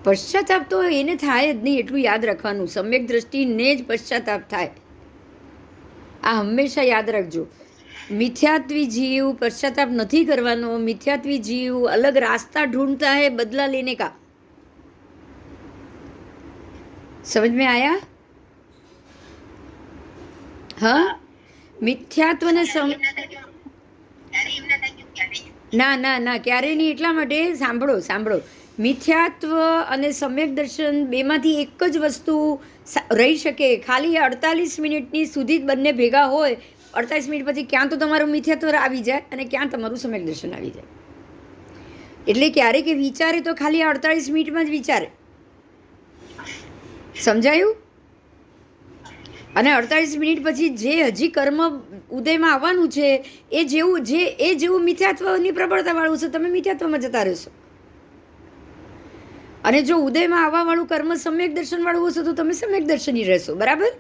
પશ્ચાતાપ તો એને થાય જ નહીં, એટલું યાદ રાખવાનું. સમ્યક દ્રષ્ટિને જ પશ્ચાતાપ થાય, આ હંમેશા યાદ રાખજો. મિથ્યાત્વી જીવ પશ્ચાતાપ નથી કરવાનો. મિથ્યાત્વી જીવ અલગ રાસ્તા ઢૂંઢતા હૈ બદલા લેને કા. સમજ में आया? હા, મિથ્યાત્વ ને ના ના ના, ક્યારેય નહીં. એટલા માટે સાંભળો, મિથ્યાત્વ અને સમ્યક દર્શન બેમાંથી એક જ વસ્તુ રહી શકે. ખાલી 48 મિનિટની સુધી જ બંને ભેગા હોય. 48 મિનિટ પછી ક્યાં તો તમારું મિથ્યાત્વ આવી જાય અને ક્યાં તમારું સમ્યક દર્શન આવી જાય. એટલે ક્યારેક વિચારે તો ખાલી 48 મિનિટમાં જ વિચારે. સમજાયું? અને 48 મિનિટ પછી જે હજી કર્મ ઉદયમાં આવવાનું છે એ જેવું મિથ્યાત્વની પ્રબળતાવાળું છે, તમે મિથ્યાત્વમાં જતા રહેશો. અને જો ઉદયમાં આવવાવાળું કર્મ સમ્યક દર્શનવાળું હશે તો તમે સમ્યક દર્શની રહેશો. બરાબર?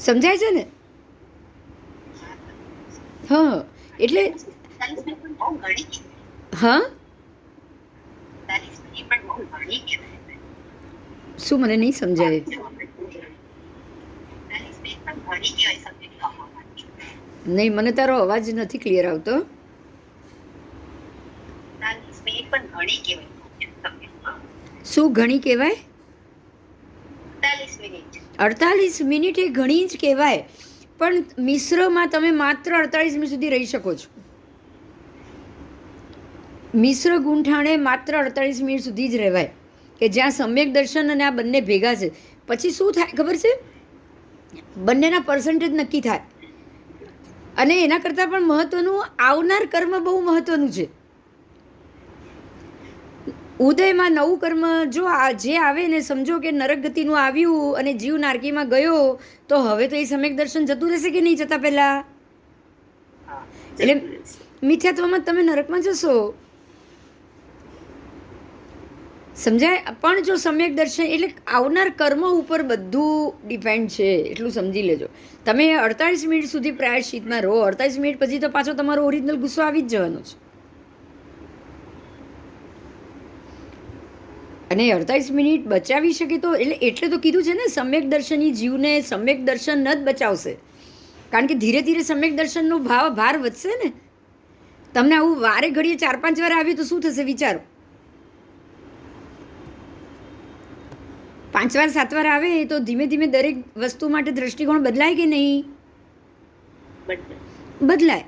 સમજાય છે ને? હા, એટલે હા, શું મને નહીં સમજાય? નહીં, મને તારો અવાજ નથી ક્લિયર આવતો. શું ઘણી કહેવાય? 48 મિનિટ એ ઘણી જ કહેવાય, પણ મિશ્રમાં તમે માત્ર 48 મિનિટ સુધી રહી શકો છો. મિશ્ર ગુંઠાણે માત્ર 48 મિનિટ સુધી જ રહેવાય, કે જ્યાં સમ્યક દર્શન અને આ બંને ભેગા છે. પછી શું થાય ખબર છે? બંનેના પર્સન્ટેજ નક્કી થાય. અને એના કરતાં પણ મહત્વનું, આવનાર કર્મ બહુ મહત્વનું છે. ઉદયમાં નવું કર્મ જો જે આવે ને, સમજો કે નરક ગતિનું આવ્યું અને જીવ નારકીમાં ગયો, તો હવે તો એ સમ્યક દર્શન જતું રહેશે કે નહીં જતા પહેલા? એટલે મિથ્યાત્વમાં તમે નરકમાં જશો. સમજાય? પણ જો સમ્યક દર્શન એટલે આવનાર કર્મ ઉપર બધું ડિપેન્ડ છે, એટલું સમજી લેજો. તમે 48 મિનિટ સુધી પ્રાયશ્ચિતમાં રહો, 48 મિનિટ પછી તો પાછો તમારો ઓરિજિનલ ગુસ્સો આવી જ જવાનો છે. અને 48 મિનિટ બચાવી શકે તો એટલે તો કીધું છે ને, સમ્યક દર્શની જીવને સમ્યક દર્શન જ બચાવશે. કારણ કે ધીરે ધીરે સમ્યક દર્શનનો ભાર વધશે ને. તમને આવું વારે ઘડીએ 4-5 વાર આવ્યું તો શું થશે વિચારો? 5 વાર 7 વાર આવે તો ધીમે ધીમે દરેક વસ્તુ માટે દ્રષ્ટિકોણ બદલાય કે નહીં? બદલાય.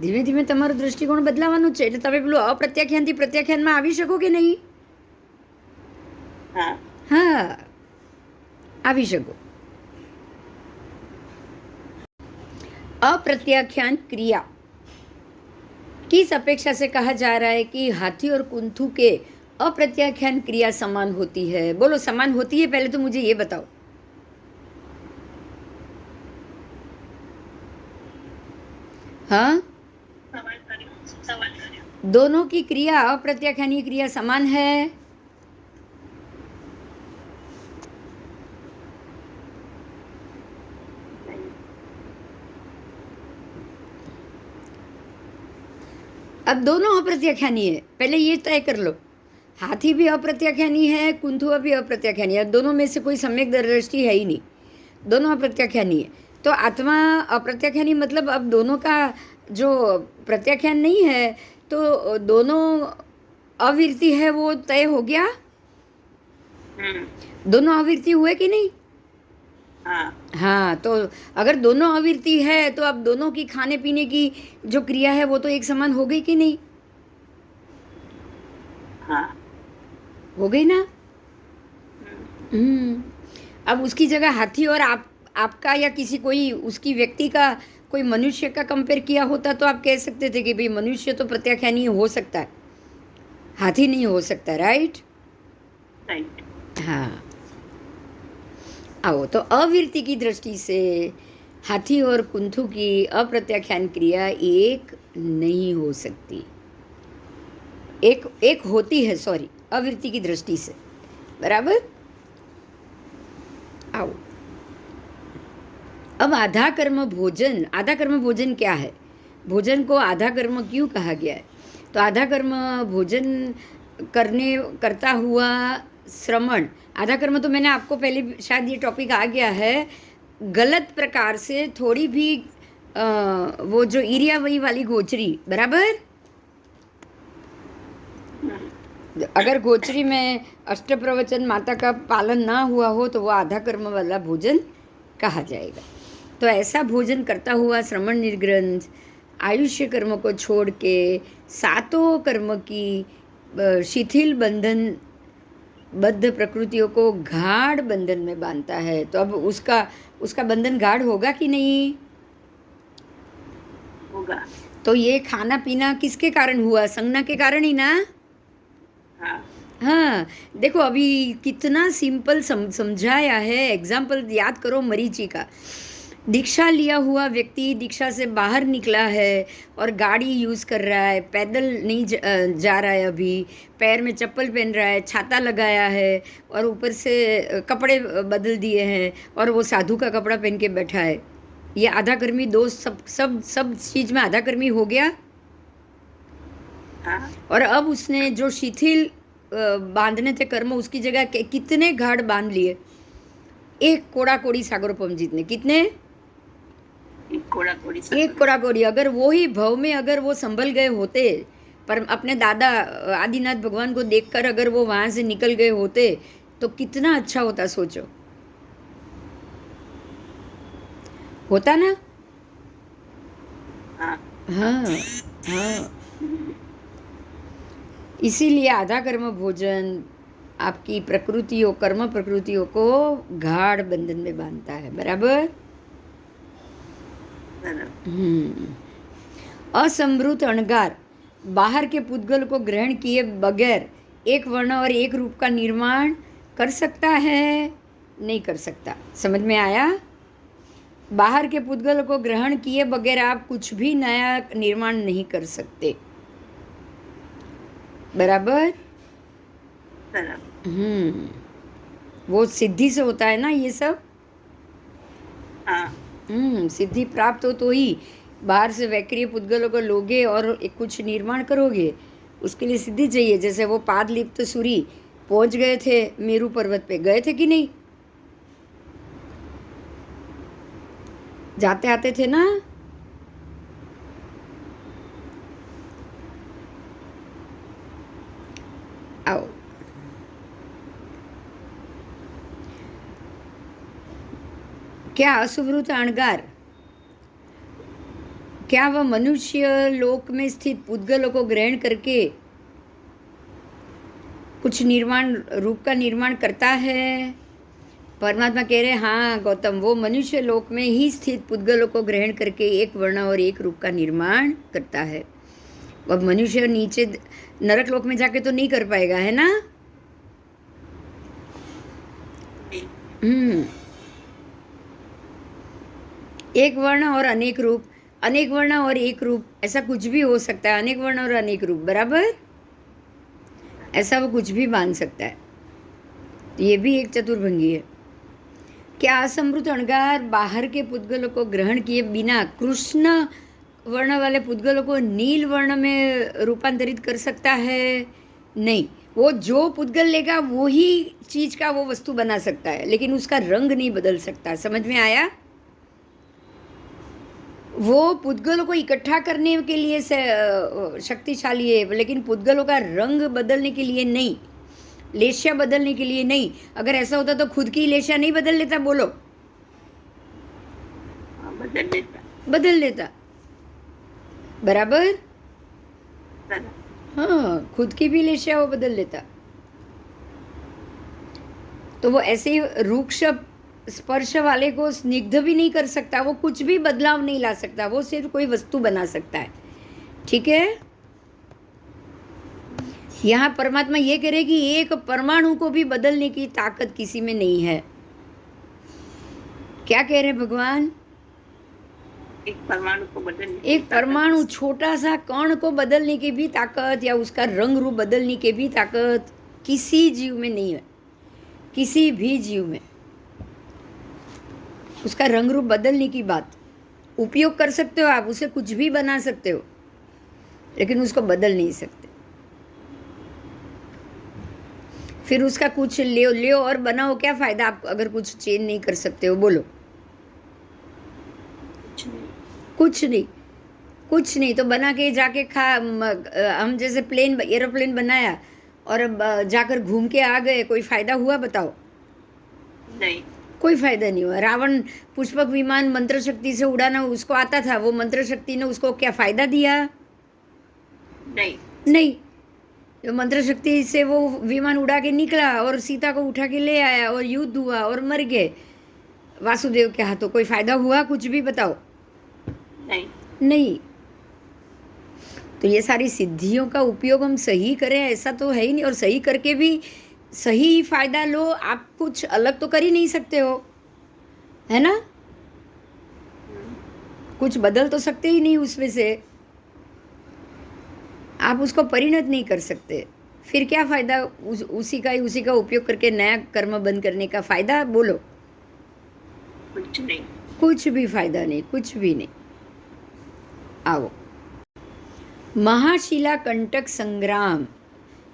ધીમે ધીમે તમારો દ્રષ્ટિકોણ બદલાવાનું છે. એટલે તમે પેલું અપ્રત્યાખ્યાનથી પ્રત્યાખ્યાનમાં આવી શકો કે નહીં? હા, આવી શકો. अप्रत्याख्यान क्रिया किस अपेक्षा से कहा जा रहा है कि हाथी और कुंथू के अप्रत्याख्यान क्रिया समान होती है? बोलो, समान होती है? पहले तो मुझे ये बताओ। हाँ, दोनों की क्रिया, अप्रत्याख्यानी क्रिया समान है? अब दोनों अप्रत्याख्यानी है, पहले ये तय कर लो। हाथी भी अप्रत्याख्यानी है, कुंथुआ भी अप्रत्याख्यानी है, दोनों में से कोई सम्यक दृष्टि है ही नहीं, दोनों अप्रत्याख्यानी है। तो आत्मा अप्रत्याख्यानी मतलब अब दोनों का जो प्रत्याख्यान नहीं है, तो दोनों अविरति है, वो तय हो गया। दोनों अविरति हुए कि नहीं? हाँ, तो अगर दोनों अविरति है तो अब दोनों की खाने पीने की जो क्रिया है वो तो एक समान हो गई कि नहीं? हाँ, हो गई ना? अब उसकी जगह हाथी और आपका या किसी कोई उसकी व्यक्ति का कोई मनुष्य का कंपेयर किया होता तो आप कह सकते थे कि भाई मनुष्य तो प्रत्याख्यानी हो सकता है, हाथी नहीं हो सकता। राइट? हाँ। आओ, तो अविरति की दृष्टि से हाथी और कुंथू की अप्रत्याख्यान क्रिया एक नहीं हो सकती। एक होती है, सॉरी, अविरति की दृष्टि से। बराबर? आओ, अब आधा कर्म भोजन। आधा कर्म भोजन क्या है? भोजन को आधा कर्म क्यों कहा गया है? तो आधा कर्म भोजन करता हुआ श्रमण। आधा कर्म तो मैंने आपको पहले, शायद ये टॉपिक आ गया है, गलत प्रकार से थोड़ी भी वो जो ईरिया वही वाली गोचरी, बराबर? अगर गोचरी में अष्टप्रवचन माता का पालन ना हुआ हो तो वो आधा कर्म वाला भोजन कहा जाएगा। तो ऐसा भोजन करता हुआ श्रमण निर्ग्रंथ आयुष्य कर्म को छोड़ के सातों कर्म की शिथिल बद्ध प्रकृतियों को गाढ़ बंधन में बांधता है। तो अब उसका बंधन गाढ़ होगा कि नहीं? होगा। तो ये खाना पीना किसके कारण हुआ? संज्ञा के कारण ही ना? हाँ, देखो अभी कितना सिंपल समझाया है। एग्जाम्पल याद करो मरीचि का। दीक्षा लिया हुआ व्यक्ति दीक्षा से बाहर निकला है और गाड़ी यूज़ कर रहा है, पैदल नहीं जा रहा है, अभी पैर में चप्पल पहन रहा है, छाता लगाया है और ऊपर से कपड़े बदल दिए हैं और वो साधु का कपड़ा पहन के बैठा है। ये आधा कर्मी दोस्त सब चीज़ में आधा कर्मी हो गया। और अब उसने जो शिथिल बांधने थे कर्म, उसकी जगह कितने गाढ़ बांध लिए। एक कोड़ा कोड़ी सागरोपम जीत ने कितने? एक कोड़ा कोड़ी। अगर वो ही भव में अगर वो संभल गए होते, पर अपने दादा आदिनाथ भगवान को देखकर अगर वो वहां से निकल गए होते तो कितना अच्छा होता, सोचो। होता ना? हाँ। इसीलिए आधा कर्म भोजन आपकी प्रकृतियों, कर्म प्रकृतियों को गाढ़ बंधन में बांधता है। बराबर? असंभृत अणगार बाहर के पुद्गल को ग्रहण किए बगैर एक वर्ण और एक रूप का निर्माण कर सकता है? नहीं कर सकता। समझ में आया? बाहर के पुद्गल को ग्रहण किए बगैर आप कुछ भी नया निर्माण नहीं कर सकते। बराबर? वो सिद्धि से होता है ना ये सब। सिद्धि प्राप्त हो तो ही बाहर से वैक्रिय पुद्गलों को लोगे और कुछ निर्माण करोगे। उसके लिए सिद्धि चाहिए। जैसे वो पादलिप्त सूरी पहुंच गए थे मेरू पर्वत पे, गए थे कि नहीं? जाते आते थे ना? आओ, क्या असुवृत अणगार, क्या वह मनुष्य लोक में स्थित पुद्गलों को ग्रहण करके कुछ निर्माण, रूप का निर्माण करता है? परमात्मा कह रहे हैं हाँ गौतम, वो मनुष्य लोक में ही स्थित पुद्गलों को ग्रहण करके एक वर्ण और एक रूप का निर्माण करता है। अब मनुष्य नीचे नरक लोक में जाके तो नहीं कर पाएगा, है ना। एक वर्ण और अनेक रूप, अनेक वर्ण और एक रूप, ऐसा कुछ भी हो सकता है। अनेक वर्ण और अनेक रूप बराबर, ऐसा वो कुछ भी मान सकता है। तो ये भी एक चतुर्भंगी है। क्या असमृत अणगार बाहर के पुद्गलों को ग्रहण किए बिना कृष्ण वर्ण वाले पुद्गलों को नील वर्ण में रूपांतरित कर सकता है? नहीं, वो जो पुद्गल लेगा वो ही चीज का वो वस्तु बना सकता है, लेकिन उसका रंग नहीं बदल सकता। समझ में आया? वो पुद्गलों को इकट्ठा करने के लिए शक्तिशाली है, लेकिन पुद्गलों का रंग बदलने के लिए नहीं, लेशिया बदलने के लिए नहीं। अगर ऐसा होता तो खुद की लेशिया नहीं बदल लेता? बोलो, बदल लेता बराबर। हाँ, खुद की भी लेशिया वो बदल लेता। तो वो ऐसे ही रूक्ष स्पर्श वाले को स्निग्ध भी नहीं कर सकता, वो कुछ भी बदलाव नहीं ला सकता, वो सिर्फ कोई वस्तु बना सकता है। ठीक है। यहाँ परमात्मा ये कह रहे कि एक परमाणु को भी बदलने की ताकत किसी में नहीं है। क्या कह रहे भगवान? एक परमाणु को बदलने, एक परमाणु, छोटा सा कण को बदलने की भी ताकत या उसका रंग रूप बदलने की भी ताकत किसी जीव में नहीं है। किसी भी जीव में उसका रंग रूप बदलने की बात, उपयोग कर सकते हो आप, उसे कुछ भी बना सकते हो, लेकिन उसको बदल नहीं सकते। फिर उसका कुछ ले और बनाओ, क्या फायदा आप अगर कुछ चेंज नहीं कर सकते हो? बोलो, कुछ नहीं, कुछ नहीं। तो बना के जाके हम जैसे एरोप्लेन बनाया और जाकर घूम के आ गए, कोई फायदा हुआ? बताओ। नहीं, कोई फायदा नहीं हुआ। रावण पुष्पक विमान मंत्र शक्ति से उड़ाना उसको आता था, वो मंत्र शक्ति ने उसको क्या फायदा दिया? नहीं। जो मंत्र शक्ति से वो विमान उड़ा के निकला और सीता को उठा के ले आया और युद्ध हुआ और मर गए वासुदेव के हाथों, कोई फायदा हुआ? कुछ भी बताओ। नहीं। तो ये सारी सिद्धियों का उपयोग हम सही करें ऐसा तो है ही नहीं, और सही करके भी सही फायदा लो। आप कुछ अलग तो कर ही नहीं सकते हो, है ना। कुछ बदल तो सकते ही नहीं उसमें से, आप उसको परिणत नहीं कर सकते। फिर क्या फायदा उसी का उपयोग करके नया कर्म बंद करने का? फायदा बोलो। कुछ नहीं, कुछ भी फायदा नहीं, कुछ भी नहीं। आओ, महाशिला कंटक संग्राम।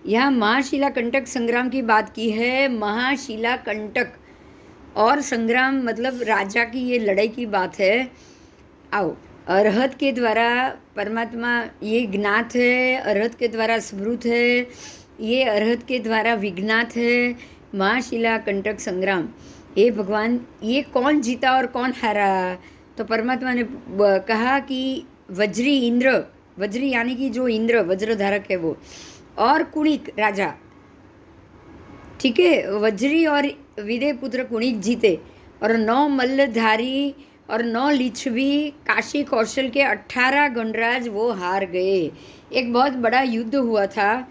यहाँ महाशिला कंटक संग्राम की बात की है। महाशिला कंटक और संग्राम मतलब राजा की ये लड़ाई की बात है। आओ, अरहत के द्वारा परमात्मा ये ज्ञात है, अरहत के द्वारा स्मृत है, ये अरहत के द्वारा विज्ञात है। महाशिला कंटक संग्राम, हे भगवान ये कौन जीता और कौन हारा? तो परमात्मा ने कहा कि वज्री इंद्र, वज्री यानी कि जो इंद्र वज्रधारक है वो, और कुणिक राजा, ठीक है, वज्री और विदे पुत्र कुणिक जीते, और 9 मल्लधारी और 9 लिच्छवी काशी कौशल के 18 गणराज वो हार गए। एक बहुत बड़ा युद्ध हुआ था,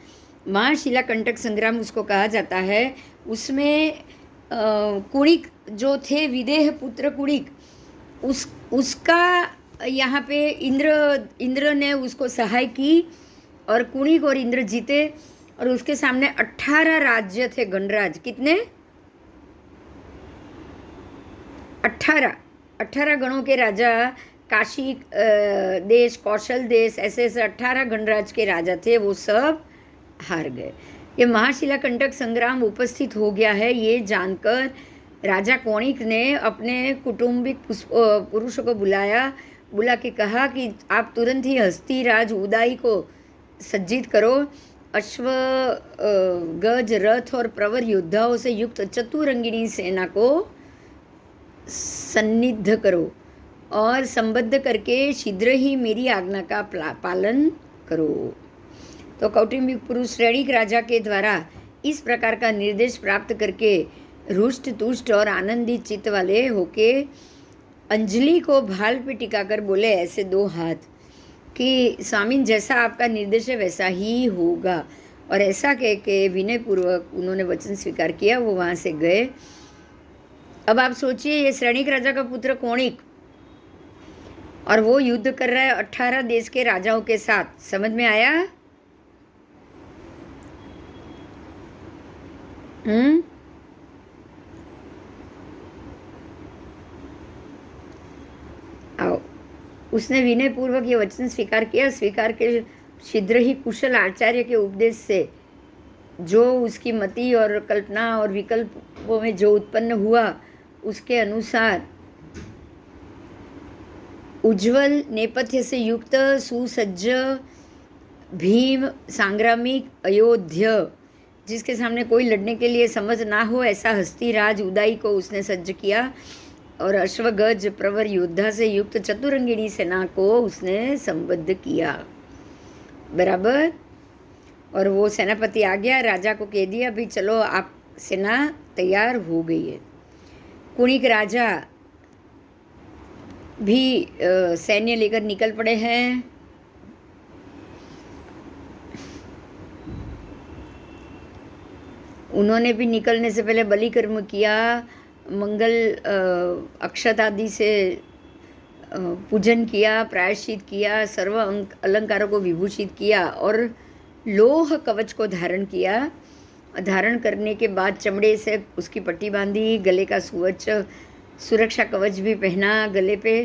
महाशिला कंटक संग्राम उसको कहा जाता है। उसमें कुणिक जो थे, विदेह पुत्र कुणिक, उसका यहाँ पे इंद्र ने उसको सहाय की और कुणिक और इंद्र जीते, और उसके सामने 18 राज्य थे, गणराज। कितने? 18 गणों के राजा, काशी देश, कौशल देश, ऐसे 18 गणराज के राजा थे, वो सब हार गए। ये महाशिला कंटक संग्राम उपस्थित हो गया है, ये जानकर राजा कौणिक ने अपने कुटुंबिक पुरुषों को बुला के कहा कि आप तुरंत ही हस्तिराज उदाई को सज्जित करो, अश्व, गज, रथ और प्रवर योद्धाओं से युक्त चतुरंगिणी सेना को सन्निध करो और संबद्ध करके शीघ्र ही मेरी आज्ञा का पालन करो। तो कौटुंबिक पुरुष श्रेणिक राजा के द्वारा इस प्रकार का निर्देश प्राप्त करके रुष्ट तुष्ट और आनंदित चित्त वाले होके अंजलि को भाल पे टिकाकर बोले ऐसे दो हाथ कि स्वामी जैसा आपका निर्देश है वैसा ही होगा। और ऐसा कह के विनय पूर्वक उन्होंने वचन स्वीकार किया, वो वहाँ से गए। अब आप सोचिए, ये श्रेणिक राजा का पुत्र कोणिक, और वो युद्ध कर रहा है 18 देश के राजाओं के साथ। समझ में आया? आओ, उसने विनय पूर्वक ये वचन स्वीकार किया। स्वीकार के शीघ्र ही कुशल आचार्य के उपदेश से जो उसकी मति और कल्पना और विकल्पों में जो उत्पन्न हुआ, उसके अनुसार उज्जवल नेपथ्य से युक्त सुसज्ज भीम सांग्रामिक अयोध्या, जिसके सामने कोई लड़ने के लिए समझ ना हो, ऐसा हस्तीराज उदाई को उसने सज्ज किया। और अश्वगज प्रवर योद्धा से युक्त चतुरंगिणी सेना को उसने संबद्ध किया। बराबर। और वो सेनापति आ गया, राजा को कह दिया भाई चलो आप, सेना तैयार हो गई है। कुणिक राजा भी सैन्य लेकर निकल पड़े हैं। उन्होंने भी निकलने से पहले बलि कर्म किया, मंगल अक्षत आदि से पूजन किया, प्रायश्चित किया, सर्व अलंकारों को विभूषित किया और लोह कवच को धारण किया। धारण करने के बाद चमड़े से उसकी पट्टी बांधी, गले का सुरक्षा कवच भी पहना गले पे।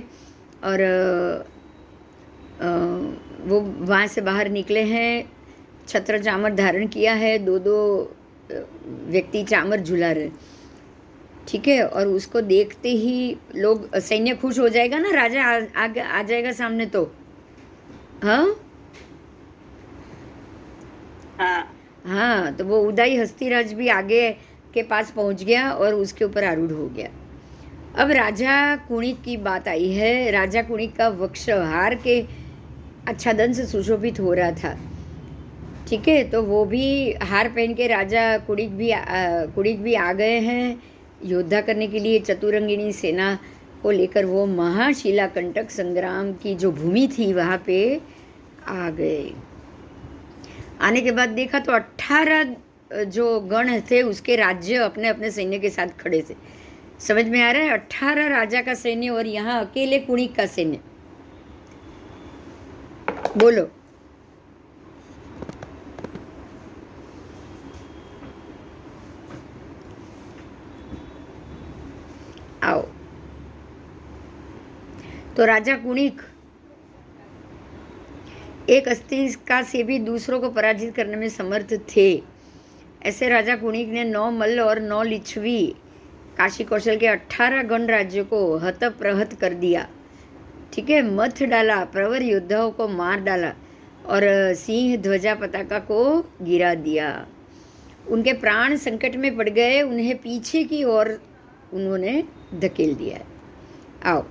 और वो वहाँ से बाहर निकले हैं। छत्र चामर धारण किया है, दो दो व्यक्ति चामर झुला रहे, ठीक है। और उसको देखते ही लोग, सैन्य खुश हो जाएगा ना, राजा आ जाएगा सामने तो। हाँ हाँ, तो वो उदाई हस्तीराज भी आगे के पास पहुंच गया और उसके ऊपर आरूढ़ हो गया। अब राजा कुणिक की बात आई है। राजा कुणिक का वक्ष हार के आच्छादन से सुशोभित हो रहा था, ठीक है। तो वो भी हार पहन के राजा कुणिक भी आ गए हैं योद्धा करने के लिए। चतुरंगिणी सेना को लेकर वो महाशिला कंटक संग्राम की जो भूमि थी वहाँ पे आ गए। आने के बाद देखा तो 18 जो गण थे उसके राज्य अपने अपने सैन्य के साथ खड़े थे। समझ में आ रहा है? 18 राजा का सैन्य और यहाँ अकेले कुणिक का सैन्य। बोलो। आओ। तो राजा कुणिक एक अस्तिका से भी दूसरों को पराजित करने में समर्थ थे। ऐसे राजा कुणिक ने 9 मल्ल और 9 लिच्छवी काशी कौशल के 18 गण राज्यों को हत प्रहत कर दिया, ठीक है। मथ डाला, प्रवर योद्धाओं को मार डाला और सिंह ध्वजा पताका को गिरा दिया। उनके प्राण संकट में पड़ गए, उन्हें पीछे की ओर उन्होंने धकेल दिया। आओ,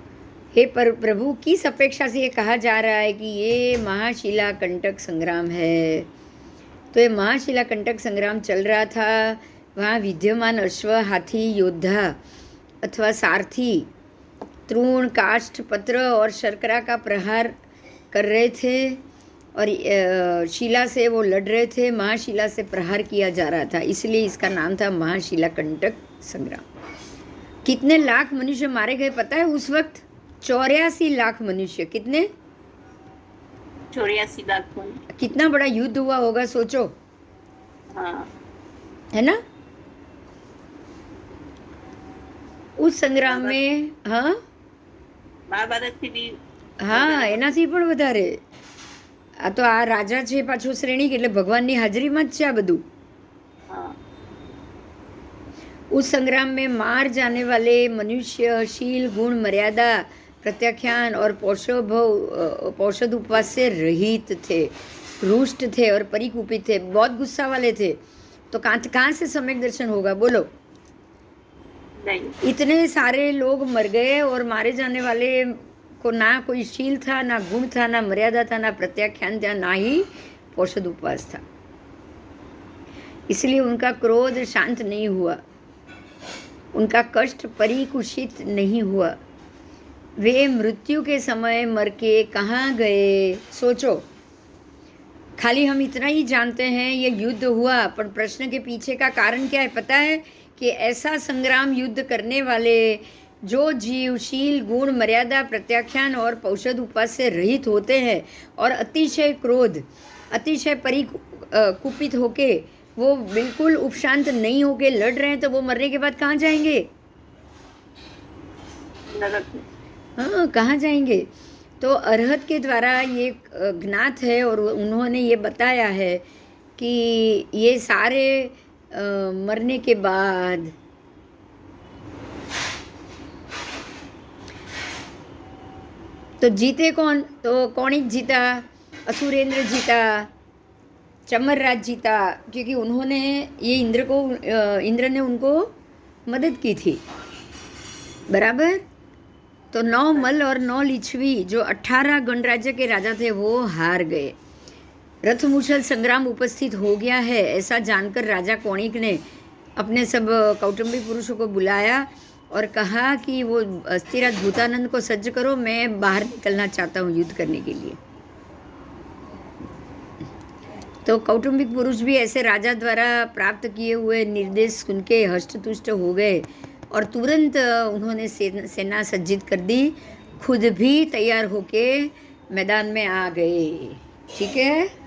हे प्रभु, किस अपेक्षा से ये कहा जा रहा है कि ये महाशिला कंटक संग्राम है? तो ये महाशिला कंटक संग्राम चल रहा था। वहाँ विद्यमान अश्व, हाथी, योद्धा अथवा सारथी तृण, काष्ठ, पत्र और शर्करा का प्रहार कर रहे थे और शिला से वो लड़ रहे थे। महाशिला से प्रहार किया जा रहा था, इसलिए इसका नाम था महाशिला कंटक संग्राम। कितने लाख मनुष्य मारे गए पता है उस वक्त? 84 लाख मनुष्य। कितने? 84 लाख। कितना बड़ा युद्ध हुआ होगा, सोचो। हाँ, है ना? उस संग्राम में हाँ મહાભારતથી બી હા એનાથી પણ વધારે. આ તો આ રાજા છે પાછો શ્રેણી, એટલે ભગવાનની હાજરીમાં જ છે આ બધું. हाँ, उस संग्राम में मार जाने वाले मनुष्य शील गुण मर्यादा प्रत्याख्यान और पौषध उपवास से रहित थे, रुष्ट थे और परिकुपित थे, बहुत गुस्सा वाले थे. तो कहाँ से सम्यक दर्शन होगा, बोलो? नहीं, इतने सारे लोग मर गए और मारे जाने वाले को ना कोई शील था, ना गुण था, ना मर्यादा था, ना प्रत्याख्यान था, ना ही पौषध उपवास था. इसलिए उनका क्रोध शांत नहीं हुआ. उनका कष्ट परिकुषित नहीं हुआ। वे मृत्यु के समय मर के कहाँ गए? सोचो। खाली हम इतना ही जानते हैं ये युद्ध हुआ, पर प्रश्न के पीछे का कारण क्या है पता है? कि ऐसा संग्राम युद्ध करने वाले जो जीवशील गुण मर्यादा प्रत्याख्यान और पौषध उपास से रहित होते हैं और अतिशय क्रोध अतिशय कुपित होके वो बिल्कुल उपशांत नहीं होके लड़ रहे हैं, तो वो मरने के बाद कहाँ जाएंगे? नरक में। हाँ, कहाँ जाएंगे? तो अरहत के द्वारा ये ज्ञात है और उन्होंने ये बताया है कि ये सारे मरने के बाद तो जीते कौन? तो कौणिक जीता, असुरेंद्र जीता, चमरराज जीता, क्योंकि उन्होंने ये इंद्र ने उनको मदद की थी। बराबर? तो 9 मल और 9 लिच्छवी जो 18 गणराज्य के राजा थे वो हार गए। रथमुषल संग्राम उपस्थित हो गया है ऐसा जानकर राजा कौणिक ने अपने सब कौटुंबिक पुरुषों को बुलाया और कहा कि वो अस्थिराज भूतानंद को सज्ज करो, मैं बाहर निकलना चाहता हूँ युद्ध करने के लिए। तो कौटुंबिक पुरुष भी ऐसे राजा द्वारा प्राप्त किए हुए निर्देश सुन के हष्टपुष्ट हो गए और तुरंत उन्होंने सेना सज्जित कर दी, खुद भी तैयार होके मैदान में आ गए। ठीक है।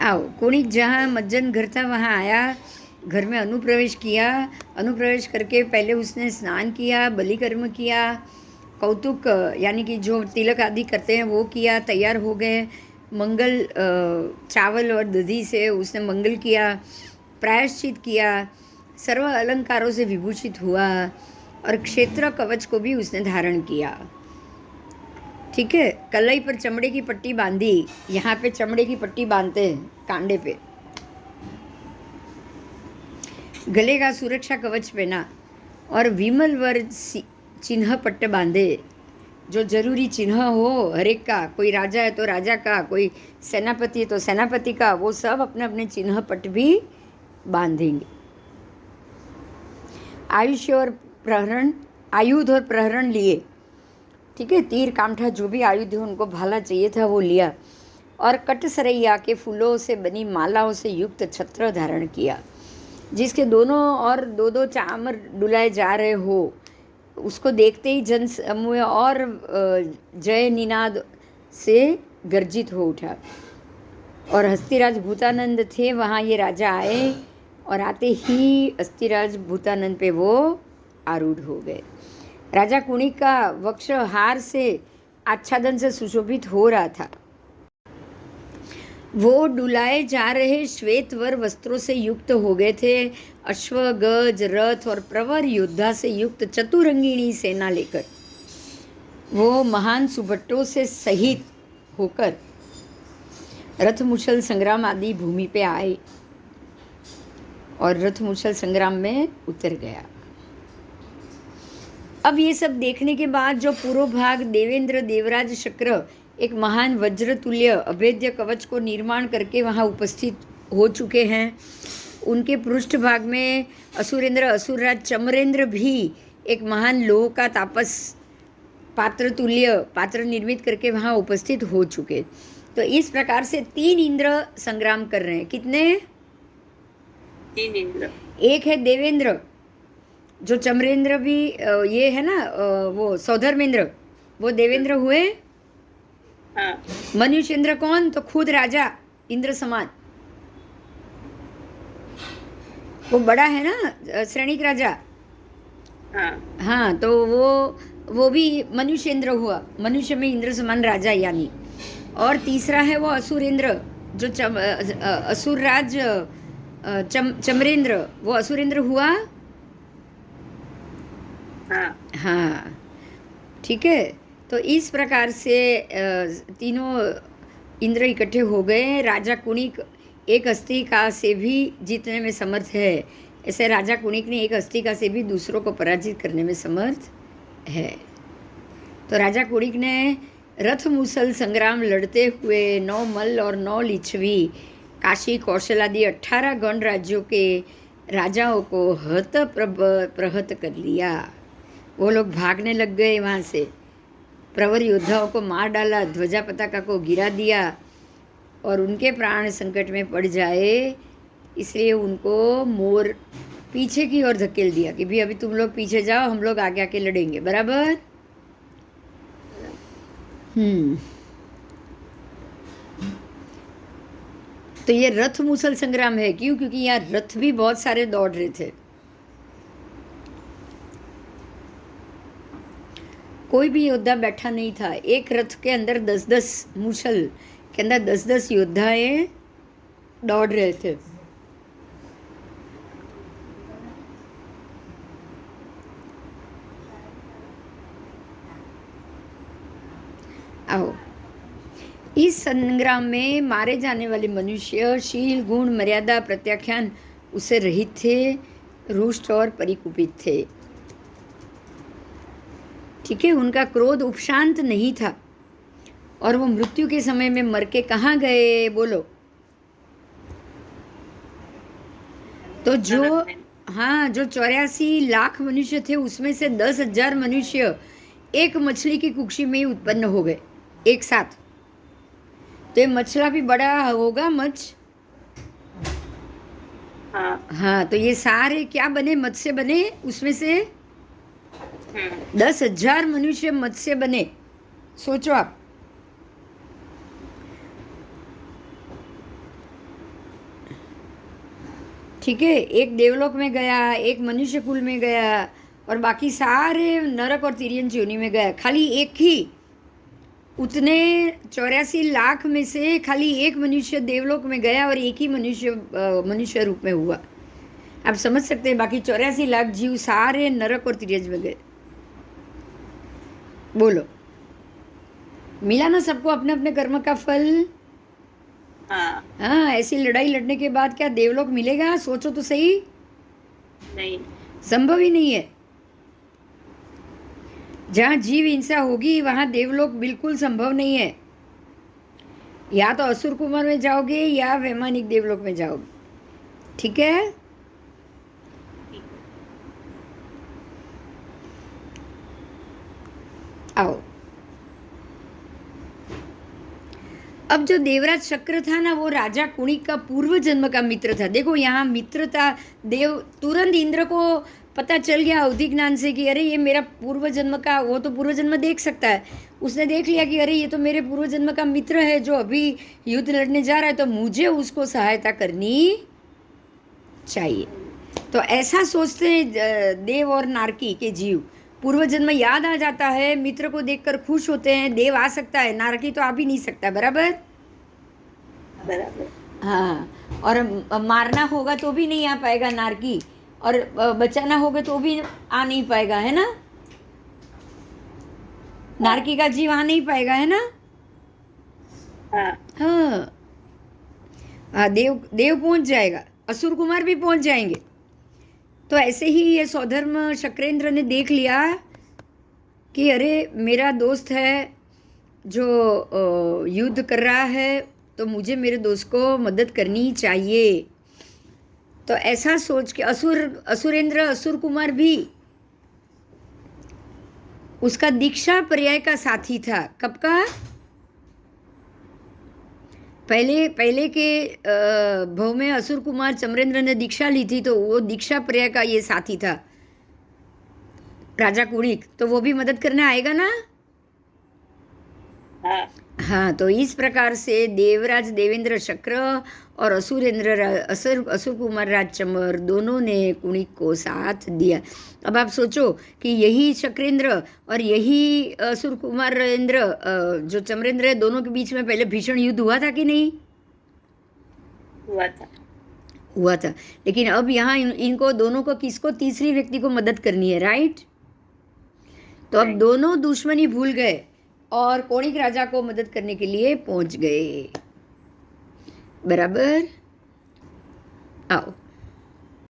आओ। कौणिक जहाँ मज्जन घर था वहाँ आया, घर में अनुप्रवेश किया। अनुप्रवेश करके पहले उसने स्नान किया, बलिकर्म किया, कौतुक यानी कि जो तिलक आदि करते हैं वो किया, तैयार हो गए। मंगल चावल और दधी से उसने मंगल किया, प्रायश्चित किया, सर्व अलंकारों से विभूषित हुआ और क्षेत्र कवच को भी उसने धारण किया। ठीक है। कलाई पर चमड़े की पट्टी बांधी, यहाँ पे चमड़े की पट्टी बांधते हैं कांडे पे। गले का सुरक्षा कवच पहना और विमल वर चिन्ह पट्ट बांधे, जो जरूरी चिन्ह हो हर एक का। कोई राजा है तो राजा का, कोई सेनापति है तो सेनापति का, वो सब अपने अपने चिन्ह पट्ट भी बांधेंगे। आयुध और प्रहरण लिए। ठीक है। तीर कामठा जो भी आयुध है उनको भाला चाहिए था वो लिया और कटसरैया के फूलों से बनी मालाओं से युक्त छत्र धारण किया, जिसके दोनों और 2-2 चामर डुलाए जा रहे हो। उसको देखते ही जन समूह और जय निनाद से गर्जित हो उठा और हस्तिराज भूतानंद थे वहाँ ये राजा आए और आते ही हस्तिराज भूतानंद पे वो आरूढ़ हो गए। राजा कुणिक का वक्ष हार से आच्छादन से सुशोभित हो रहा था। वो डुलाए जा रहे श्वेतवर वस्त्रों से युक्त हो गए थे। अश्व, गज, रथ और प्रवर योद्धा से युक्त चतुरंगिणी सेना लेकर वो महान सुभट्टों से सहित होकर रथमुषल संग्राम आदि भूमि पे आए और रथमुषल संग्राम में उतर गया। अब ये सब देखने के बाद जो पूर्व भाग देवेंद्र देवराज शक्र एक महान वज्र तुल्य अभेद्य कवच को निर्माण करके वहाँ उपस्थित हो चुके हैं, उनके पृष्ठ भाग में असुरेंद्र असुरराज चमरेंद्र भी एक महान लोह का तापस पात्र तुल्य पात्र निर्मित करके वहाँ उपस्थित हो चुके। तो इस प्रकार से 3 इंद्र संग्राम कर रहे हैं। कितने? 3 इंद्र। एक है देवेंद्र, जो चमरेंद्र भी ये है ना, वो सौधर्मेंद्र, वो देवेंद्र हुए। हाँ। मनुष्येंद्र कौन? तो खुद राजा इंद्र समान, वो बड़ा है ना, श्रेणिक राजा। हाँ, तो वो भी मनुष्येंद्र हुआ, मनुष्य में इंद्र समान राजा यानी। और तीसरा है वो असुरेंद्र, जो असुरराज चमरेंद्र, वो असुरेंद्र हुआ। हाँ, ठीक है। तो इस प्रकार से तीनों इंद्र इकट्ठे हो गए। राजा कुणिक एक अस्तिका से भी जीतने में समर्थ है, ऐसे राजा कुणिक ने एक अस्तिका से भी दूसरों को पराजित करने में समर्थ है। तो राजा कुणिक ने रथ मूसल संग्राम लड़ते हुए 9 मल्ल और 9 लिच्छवी काशी कौशल आदि 18 गण राज्यों के राजाओं को हत प्रहत कर लिया। वो लोग भागने लग गए वहाँ से, प्रवर योद्धाओं को मार डाला, ध्वजा पताका को गिरा दिया और उनके प्राण संकट में पड़ जाए इसलिए उनको मोर पीछे की ओर धकेल दिया कि भी अभी तुम लोग पीछे जाओ, हम लोग आगे आके लड़ेंगे। बराबर। तो ये रथ मूसल संग्राम है। क्यों? क्योंकि यहाँ रथ भी बहुत सारे दौड़ रहे थे। कोई भी योद्धा बैठा नहीं था। एक रथ के अंदर 10-10 मूसल के अंदर 10-10 योद्धाएं दौड़ रहे थे। आओ, इस संग्राम में मारे जाने वाले मनुष्य शील गुण मर्यादा प्रत्याख्यान उससे रहित थे, रुष्ट और परिकुपित थे। ठीक है, उनका क्रोध उपशांत नहीं था और वो मृत्यु के समय में मर के कहाँ गए? बोलो। तो जो 84 लाख मनुष्य थे उसमें से 10,000 मनुष्य एक मछली की कुक्षी में ही उत्पन्न हो गए एक साथ। तो ये मछला भी बड़ा होगा हाँ, तो ये सारे क्या बने? मत्स्य बने। उसमें से 10,000 मनुष्य मत्स्य बने। सोचो आप। ठीक है, एक देवलोक में गया, एक मनुष्य कुल में गया और बाकी सारे नरक और तिर्यन योनि में गया। खाली एक ही उतने 84 लाख में से खाली एक मनुष्य देवलोक में गया और एक ही मनुष्य रूप में हुआ। आप समझ सकते हैं, बाकी 84 लाख जीव सारे नरक और तिर्यज में गए। बोलो, मिला ना सबको अपने अपने कर्म का फल? हाँ, ऐसी लड़ाई लड़ने के बाद क्या देवलोक मिलेगा? सोचो तो सही। नहीं, संभव ही नहीं है। जहाँ जीव हिंसा होगी वहाँ देवलोक बिल्कुल संभव नहीं है। या तो असुर कुमार में जाओगे या वैमानिक देवलोक में जाओगे। ठीक है। आओ, अब जो देवराज शक्र था ना, वो राजा कुणिक का पूर्व जन्म का मित्र था। देखो यहाँ मित्रता, देव तुरंत इंद्र को पता चल गया अवधि ज्ञान से कि अरे ये मेरा पूर्व जन्म का, वो तो पूर्व जन्म देख सकता है। उसने देख लिया कि अरे ये तो मेरे पूर्व जन्म का मित्र है जो अभी युद्ध लड़ने जा रहा है, तो मुझे उसको सहायता करनी चाहिए। तो ऐसा सोचते हैं देव और नारकी के जीव। पूर्व जन्म याद आ जाता है, मित्र को देखकर खुश होते हैं। देव आ सकता है, नारकी तो आ भी नहीं सकता। बराबर। हाँ, और मारना होगा तो भी नहीं आ पाएगा नारकी, और बचाना होगा तो भी आ नहीं पाएगा, है ना? नारकी का जीव आ नहीं पाएगा, है ना? हाँ, देव पहुंच जाएगा, असुर कुमार भी पहुंच जाएंगे। तो ऐसे ही ये सौधर्म शक्रेंद्र ने देख लिया कि अरे मेरा दोस्त है जो युद्ध कर रहा है, तो मुझे मेरे दोस्त को मदद करनी चाहिए। तो ऐसा सोच के असुरेंद्र असुर कुमार भी उसका दीक्षा पर्याय का साथी था। कब का? पहले के भव में असुर कुमार चमरेंद्र ने दीक्षा ली थी, तो वो दीक्षा पर्याय का ये साथी था राजा कुणिक। तो वो भी मदद करने आएगा ना? हाँ, तो इस प्रकार से देवराज देवेंद्र शक्र और असुर कुमार राज चमर दोनों ने कुणिक को साथ दिया। अब आप सोचो कि यही शक्रेंद्र और यही असुर कुमारेंद्र जो चमरेंद्र है, दोनों के बीच में पहले भीषण युद्ध हुआ था कि नहीं? हुआ था। लेकिन अब यहाँ इनको दोनों को, किसको? तीसरी व्यक्ति को मदद करनी है, राइट? तो अब दोनों दुश्मनी भूल गए और कोणिक राजा को मदद करने के लिए पहुंच गए। बराबर। आओ।